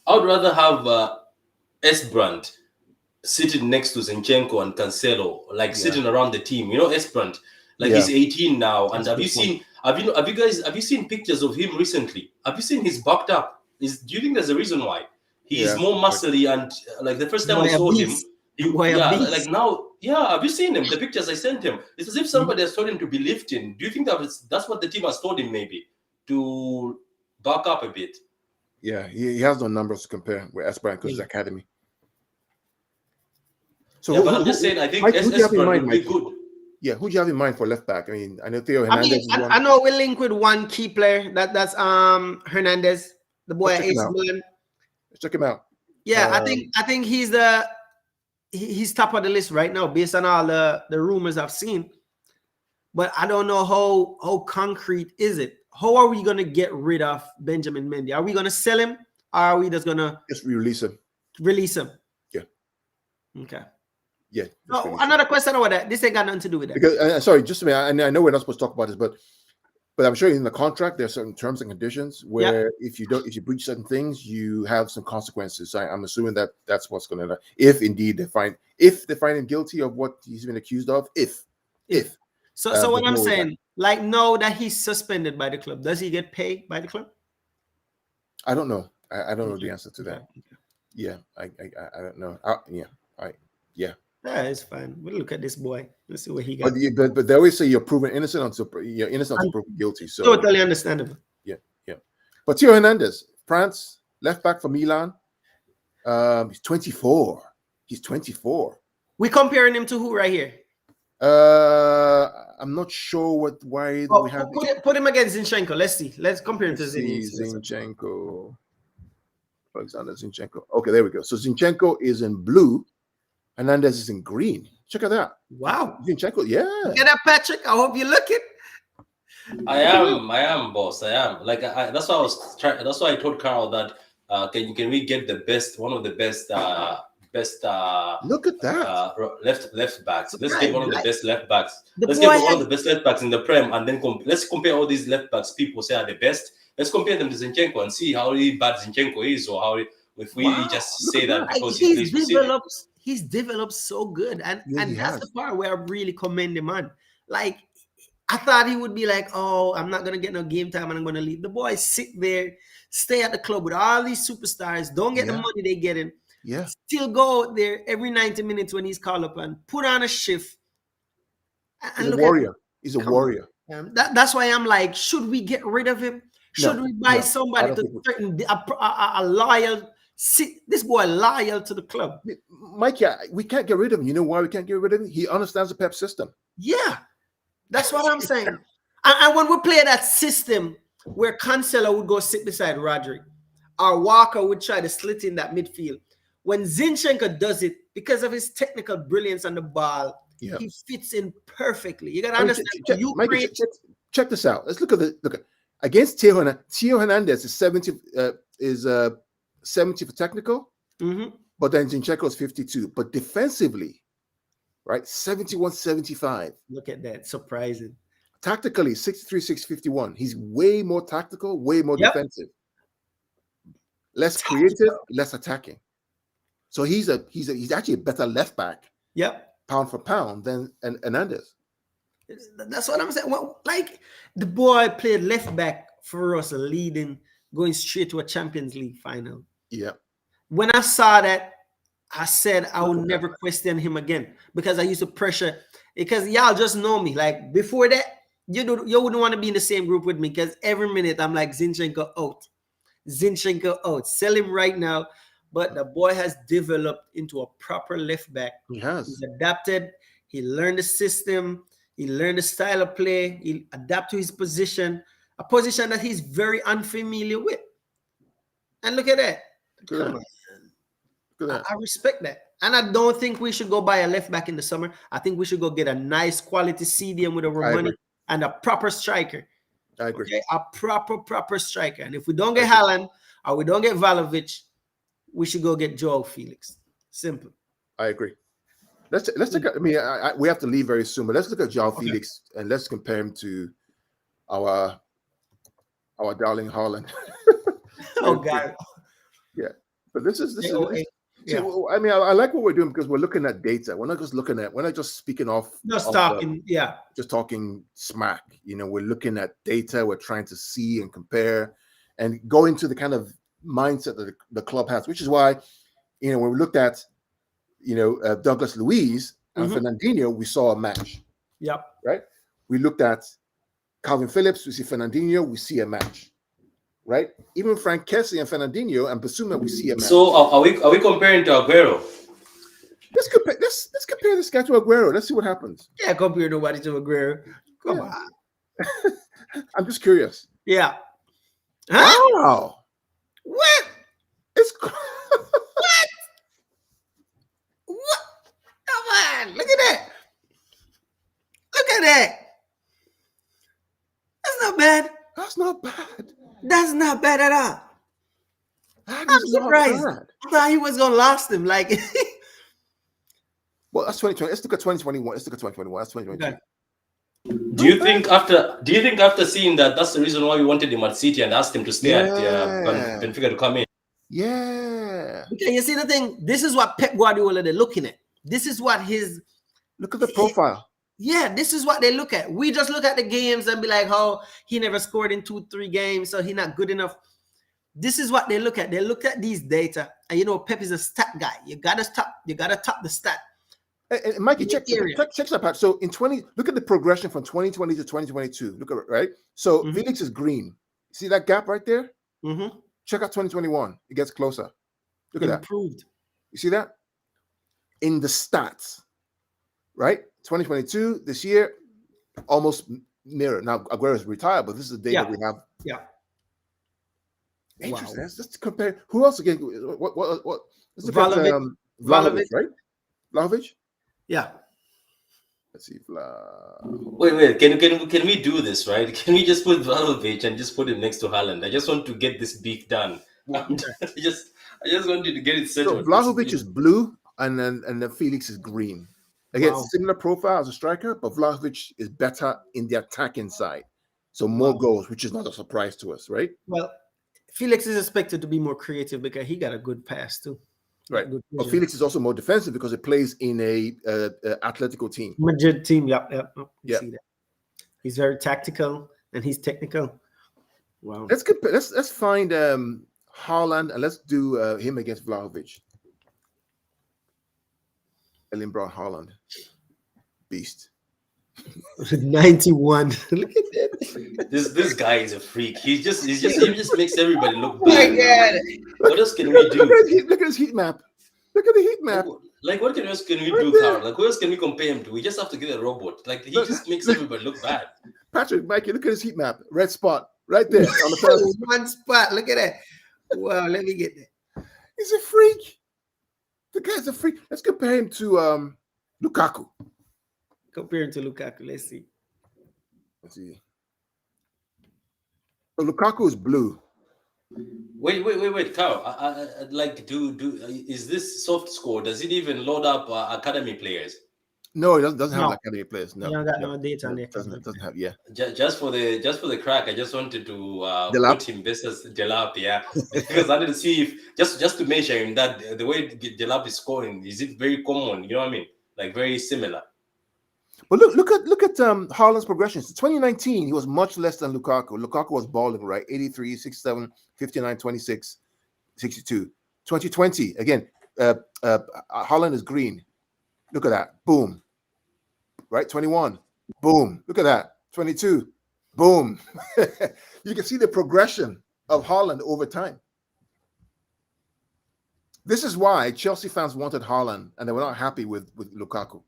I would rather have S-Brand sitting next to Zinchenko and Cancelo, like sitting around the team. You know, S-Brand, like he's 18 now. And have you seen pictures of him recently? Have you seen he's bucked up? Do you think there's a reason why? He is more muscly, and like the first time I saw him, like now, have you seen him? The pictures I sent him, it's as if somebody has told him to be lifting. Do you think that's what the team has told him, maybe to back up a bit? Yeah, he has no numbers to compare with S-Brand because it's academy. So but I'm just saying, I think S-Brand would be good. Yeah, who do you have in mind for left back? I mean, I know Theo Hernandez. I know we link with one key player. That's Hernandez, the boy AC Milan. Let's check him out. Yeah, I think he's top of the list right now based on all the rumors I've seen. But I don't know how concrete is it. How are we gonna get rid of Benjamin Mendy? Are we gonna sell him, or are we just gonna release him? Release him. Yeah. Okay. Yeah. So another question about that. This ain't got nothing to do with that. Because sorry, just a minute. I know we're not supposed to talk about this, but I'm sure in the contract there are certain terms and conditions where if you breach certain things, you have some consequences. I'm assuming that's what's going to, if indeed they find him guilty of what he's been accused of. So what I'm saying, like, now that he's suspended by the club, does he get paid by the club? I don't know. I don't know the answer to that. Yeah, I don't know. Yeah, it's fine. We'll look at this boy. Let's see what he got. But they always say you're proven innocent until you're innocent until proven guilty. So totally understandable. Yeah. But Theo Hernandez, France, left back for Milan. He's 24. We comparing him to who right here? I'm not sure why we have. Put him against Zinchenko. Let's see. Let's compare him to Zinchenko. Alexander Zinchenko. Okay, there we go. So Zinchenko is in blue. Hernandez is in green. Check out that. Wow. Zinchenko, yeah. Look at that, Patrick. I hope you look it. I am, boss. I am. Like that's why I was trying. That's why I told Carl that can we get the best, one of the best look at that left backs. Let's get one of the best left backs. Let's get one of the best left backs in the Prem, and then let's compare all these left backs people say are the best. Let's compare them to Zinchenko and see how bad Zinchenko is, or how if we just say that because he's developed so good, and that's the part where I really commend him on. Like, I thought he would be like, oh, I'm not gonna get no game time and I'm gonna leave. The boy sit there, stay at the club with all these superstars, don't get the money they getting. Yeah. Still go out there every 90 minutes when he's called up and put on a shift. He's a warrior. He's a warrior. That's why I'm like, should we get rid of him? Should we buy somebody to threaten a loyal? See, this boy loyal to the club. Mike, we can't get rid of him. You know why we can't get rid of him? He understands the Pep system. Yeah, that's what I'm saying. And when we play that system where Cancelo would go sit beside Rodri, or Walker would try to slit in that midfield, when Zinchenko does it, because of his technical brilliance on the ball, he fits in perfectly. You got to understand. Check this out. Let's look at against Theo Hernandez is 70 for technical, but then Zinchenko is 52. But defensively, right, 71-75. Look at that, surprising. Tactically, 63-651. He's way more tactical, way more defensive, less creative, less attacking. So he's actually a better left back. Pound for pound than Hernandez. That's what I'm saying. Well, like, the boy played left back for us, going straight to a Champions League final. Yeah. When I saw that, I said I would never question him again, because I used to pressure. Because y'all just know me. Like, before that, you wouldn't want to be in the same group with me, because every minute I'm like, Zinchenko out. Sell him right now. But the boy has developed into a proper left back. He has. He's adapted. He learned the system. He learned the style of play. He adapted to his position, a position that he's very unfamiliar with. And look at that. Look at that. I respect that. And I don't think we should go buy a left back in the summer. I think we should go get a nice quality CDM with our money and a proper striker. I agree. Okay? A proper striker. And if we don't get Haaland or we don't get Vlahovic, we should go get Joao Felix. Simple. I agree. Let's look at. I mean, we have to leave very soon, but let's look at Joao Felix and let's compare him to our darling Haaland. Oh God. Yeah, but this is yeah. I mean, I like what we're doing because we're looking at data. We're not just speaking just talking. Just talking smack. You know, we're looking at data. We're trying to see and compare, and go into the kind of mindset that the club has. Which is why, you know, when we looked at, you know, Douglas Luiz and Fernandinho, we saw a match. Yep. Right. We looked at Calvin Phillips. We see Fernandinho. We see a match. Right, even Frank Kessie and Fernandinho and Basuma, we see a match. So are we comparing to Aguero? Let's compare this guy to Aguero. Let's see what happens. Yeah, compare nobody to Aguero. Come on. I'm just curious. Yeah. Huh? Wow. What? It's what? Come on! Look at that. Look at that. That's not bad. That's not bad. That's not bad at all. I'm surprised. I thought he was gonna last him. Like, well, that's 2020. Let's look at 2021. Let's look at 2021. That's 2022. Okay. Do you think after seeing that, that's the reason why we wanted him at City and asked him to stay at Benfica to come in? Yeah. Okay, you see the thing. This is what Pep Guardiola they're looking at. This is what look at the profile. Yeah, this is what they look at. We just look at the games and be like, oh, he never scored in 2-3 games, so he's not good enough. This is what they look at. They look at these data, and you know, Pep is a stat guy. You gotta top the stat. And Mikey, check that part. So look at the progression from 2020 to 2022. Look at it, right? So Felix is green. See that gap right there? Check out 2021. It gets closer. Look at that. Improved. You see that? In the stats, right? 2022, this year, almost mirror. Now, Aguero is retired, but this is the data we have. Yeah. Interesting. Wow. Let's compare. Who else again? What? Let's look Vlahovic. at Vlahovic, right? Vlahovic? Yeah. Let's see. Wait. Can we do this, right? Can we just put Vlahovic and just put him next to Haaland? I just want to get this beef done. I just wanted to get it settled. So Vlahovic is blue, and then Felix is green. Again, similar profile as a striker, but Vlahovic is better in the attacking side. So more goals, which is not a surprise to us, right? Well, Felix is expected to be more creative because he got a good pass too. Right. But Felix is also more defensive because it plays in a Atletico team. Madrid team, yep. Yeah. See that. He's very tactical and he's technical. Wow. Let's find Haaland and let's do him against Vlahovic. Erling Braut Haaland. Beast. 91. Look at that. This guy is a freak. He just makes everybody look bad. Oh my God. What else can we do? Look at his heat map. Look at the heat map. Like what else can we do, Carl? Like who else can we compare him to? We just have to get a robot. Like he just makes everybody look bad. Patrick, Mikey, look at his heat map. Red spot right there on the first. One spot. Look at that. Wow, let me get that. He's a freak. The guy's a freak. Let's compare him to Lukaku. Comparing to Lukaku, let's see. So Lukaku is blue. Wait, Carl. I'd like is this soft score? Does it even load up academy players? No, it doesn't have academy players. No, you don't got no data on it. Doesn't have. Yeah. Just for the crack, I just wanted to put him versus Delap, yeah, because I didn't see if just to measure him that the way Delap is scoring, is it very common? You know what I mean? Like very similar. But look at Haaland's progression. So 2019, he was much less than Lukaku. Lukaku was balling, right? 83, 67, 59, 26, 62. 2020, again, Haaland is green. Look at that. Boom. Right? 21. Boom. Look at that. 22. Boom. You can see the progression of Haaland over time. This is why Chelsea fans wanted Haaland and they were not happy with Lukaku.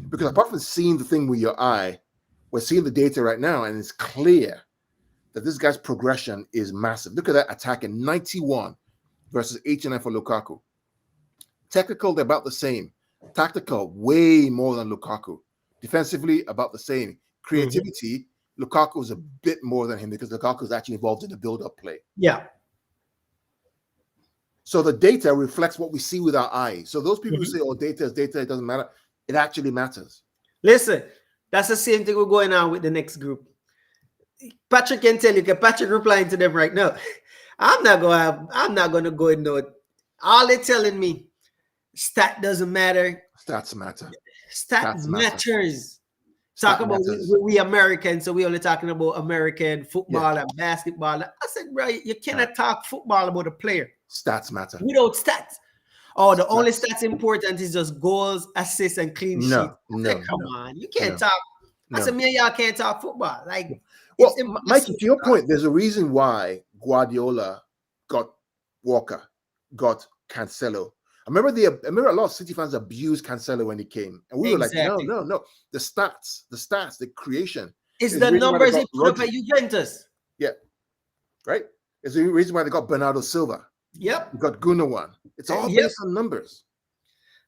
Because apart from seeing the thing with your eye, we're seeing the data right now, and it's clear that this guy's progression is massive. Look at that attack in 91 versus 89 for Lukaku. Technical, they're about the same. Tactical, way more than Lukaku. Defensively, about the same. Creativity, Lukaku is a bit more than him because Lukaku is actually involved in the build-up play. Yeah. So the data reflects what we see with our eyes. So those people who say, "Oh, data is data," it doesn't matter. It actually matters. Listen, that's the same thing we're going on with the next group. Patrick can tell you, Patrick replying to them right now. I'm not gonna go and know it. All they're telling me, stat doesn't matter. Stats matter. Stats matters. Stat Talk about matters. we Americans, so we only talking about American football and basketball. I said, bro, you cannot talk football about a player. Stats matter. Without stats. Oh, the only stats important is just goals, assists, and clean sheets. Come on, you can't talk. I said, me and y'all can't talk football. Like, well, Mikey, to your point, there's a reason why Guardiola got Walker, got Cancelo. I remember a lot of City fans abused Cancelo when he came, and we were like, no. The stats, the creation. It's the numbers he put up at Juventus. Yeah, right. It's the reason why they got Bernardo Silva. Yep. You got Gundogan. It's all based on numbers.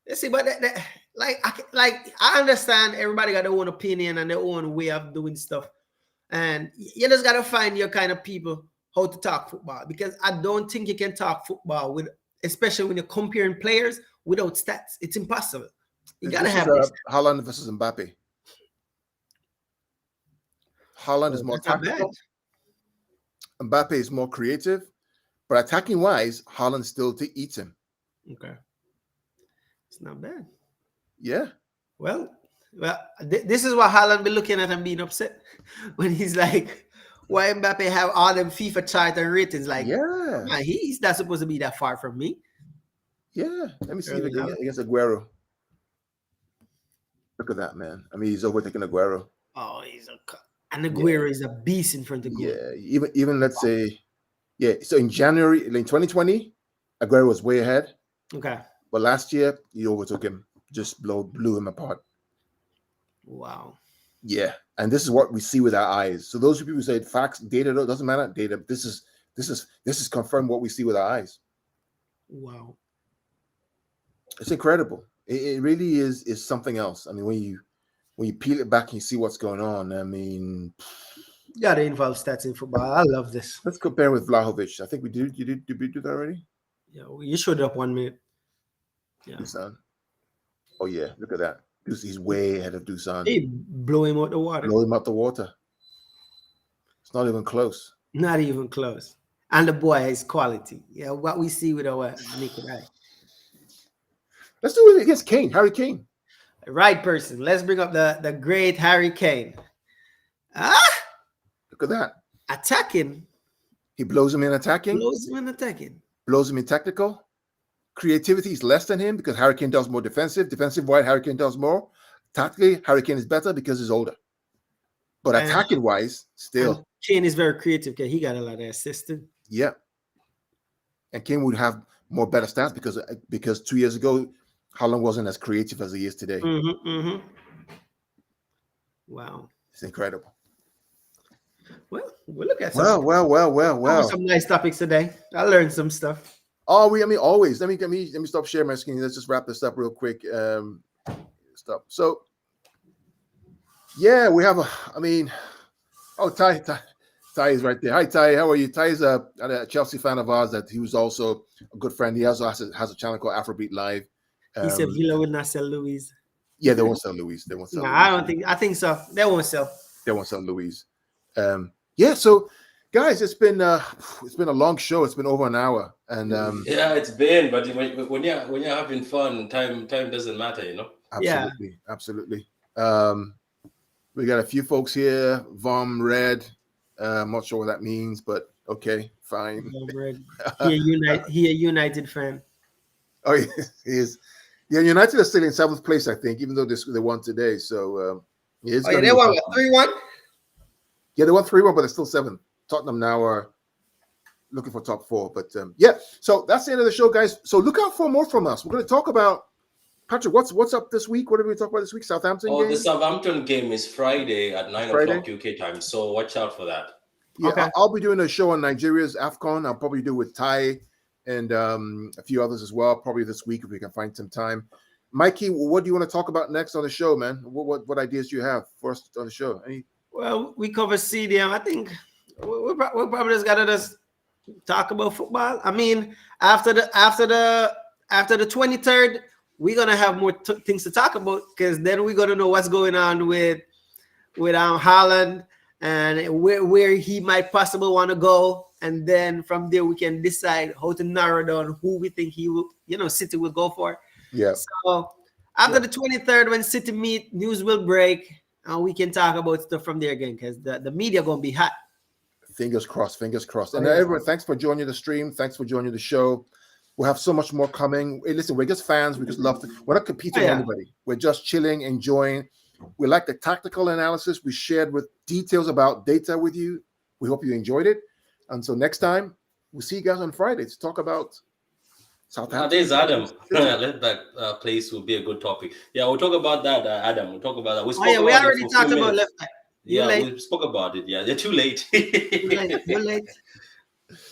Let's see, but I understand everybody got their own opinion and their own way of doing stuff, and you just gotta find your kind of people how to talk football, because I don't think you can talk football with, especially when you're comparing players without stats. It's impossible. You gotta have Haaland versus Mbappe. Haaland is more tactical. Mbappe is more creative. But attacking wise, Haaland still eats him. Okay. It's not bad. Yeah. Well, this is what Haaland be looking at and being upset when he's like, why Mbappe have all them FIFA chart and ratings? Like, yeah, man, he's not supposed to be that far from me. Yeah. Let me see if against Aguero. Look at that, man. I mean, he's overtaking Aguero. Oh, and Aguero is a beast in front of goal. Yeah, even let's say. Yeah, so in January, in 2020, Aguero was way ahead. Okay. But last year, he overtook him, just blew him apart. Wow. Yeah, and this is what we see with our eyes. So those people who say facts, data doesn't matter. Data. This is confirmed what we see with our eyes. Wow. It's incredible. It really is something else. I mean, when you peel it back and you see what's going on, I mean. You got to involve stats in football. I love this. Let's compare with Vlahovic. I think we did. Did we do that already? Yeah, you showed up 1 minute. Yeah. Dusan. Oh yeah, look at that. He's way ahead of Dusan. He blew him out the water. Blow him out the water. It's not even close. Not even close. And the boy is quality. Yeah, what we see with our naked eye. Let's do it against Kane, Harry Kane. Right person. Let's bring up the great Harry Kane. Look at that. Attacking. He blows him in attacking. Blows him in attacking. Blows him in technical. Creativity is less than him because Harry Kane does more defensive. Defensive wise, Harry Kane does more. Tactically, Harry Kane is better because he's older. But attacking wise, still. Kane is very creative because he got a lot of assistance. Yeah. And Kane would have more better stats because 2 years ago, Haaland wasn't as creative as he is today. Wow. It's incredible. Well, we'll look at some nice topics today. I learned some stuff. Always. Let me stop sharing my screen. Let's just wrap this up real quick. Stop. So, yeah, we have Ty is right there. Hi, Ty. How are you? Ty is a Chelsea fan of ours. That he was also a good friend. He also has a channel called Afrobeat Live. He said Villa will not sell Louise. Yeah, they won't sell Louise. They won't sell. I don't think. I think so. They won't sell. They won't sell Louise. Yeah. So, guys, it's been a long show. It's been over an hour, and yeah, it's been. But when you're having fun, time doesn't matter, you know. Absolutely. We got a few folks here. Vom Red. I'm not sure what that means, but okay, fine. He a United fan. Oh, he is. Yeah, United are still in 7th place, I think, even though they won today. So, they won 3-1. Yeah, they won 3-1, but they're still 7th. Tottenham now are looking for top 4. But yeah, so that's the end of the show, guys. So look out for more from us. We're going to talk about Patrick. What's up this week? What are we talk about this week? Southampton game? The Southampton game is Friday at 9 o'clock UK time. So watch out for that. Yeah, okay. I'll be doing a show on Nigeria's AFCON. I'll probably do with Ty and a few others as well. Probably this week if we can find some time. Mikey, what do you want to talk about next on the show, man? What ideas do you have for us on the show? Well, we cover CDM. I think we're probably just gotta just talk about football. I mean, after the 23rd, we're gonna have more things to talk about, because then we're gonna know what's going on with Haaland and where he might possibly want to go, and then from there we can decide how to narrow down who we think he will, City will go for. Yeah. So after the 23rd, when City meet, news will break, and we can talk about stuff from there again, because the media gonna be hot. Fingers crossed, fingers crossed. And everyone, thanks for joining the stream. Thanks for joining the show. We'll have so much more coming. Hey, listen, we're just fans. We just love to. We're not competing with anybody. We're just chilling, enjoying. We like the tactical analysis. We shared with details about data with you. We hope you enjoyed it. Until next time, we'll see you guys on Friday to talk about Southampton. There's Adam. Let that place will be a good topic. Yeah, we'll talk about that, Adam. We'll talk about that. We already talked about left back. We spoke about it. Yeah, they're too late. You're late.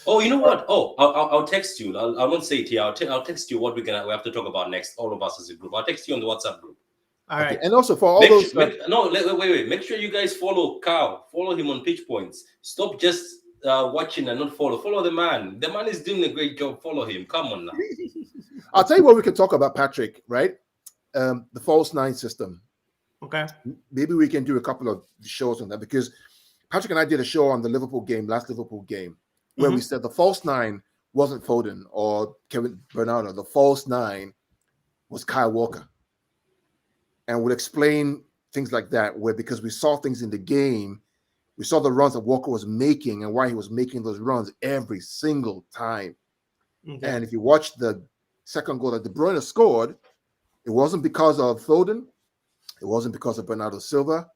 Oh, you know what? Oh, I'll text you. I won't say it here. I'll text you what we have to talk about next. All of us as a group. I'll text you on the WhatsApp group. All right. And also for all those. Wait. Make sure you guys follow Carl. Follow him on Pitch Points. Stop just watching and not follow. Follow the man. The man is doing a great job. Follow him. Come on now. I'll tell you what we can talk about, Patrick. Right? The false nine system. Okay. Maybe we can do a couple of shows on that, because Patrick and I did a show on the last Liverpool game, where we said the false nine wasn't Foden or Kevin Bernardo. The false nine was Kyle Walker. And we'll explain things like that, where because we saw things in the game, we saw the runs that Walker was making and why he was making those runs every single time. Okay. And if you watch the second goal that De Bruyne scored, it wasn't because of Foden. It wasn't because of Bernardo Silva.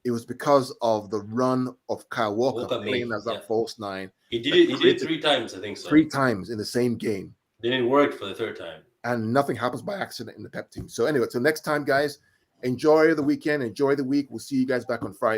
It was because of the run of Kyle Walker playing as a false nine. He did it 3 times, I think so. 3 times in the same game. Then it worked for the 3rd time. And nothing happens by accident in the Pep team. So anyway, till next time, guys, enjoy the weekend. Enjoy the week. We'll see you guys back on Friday.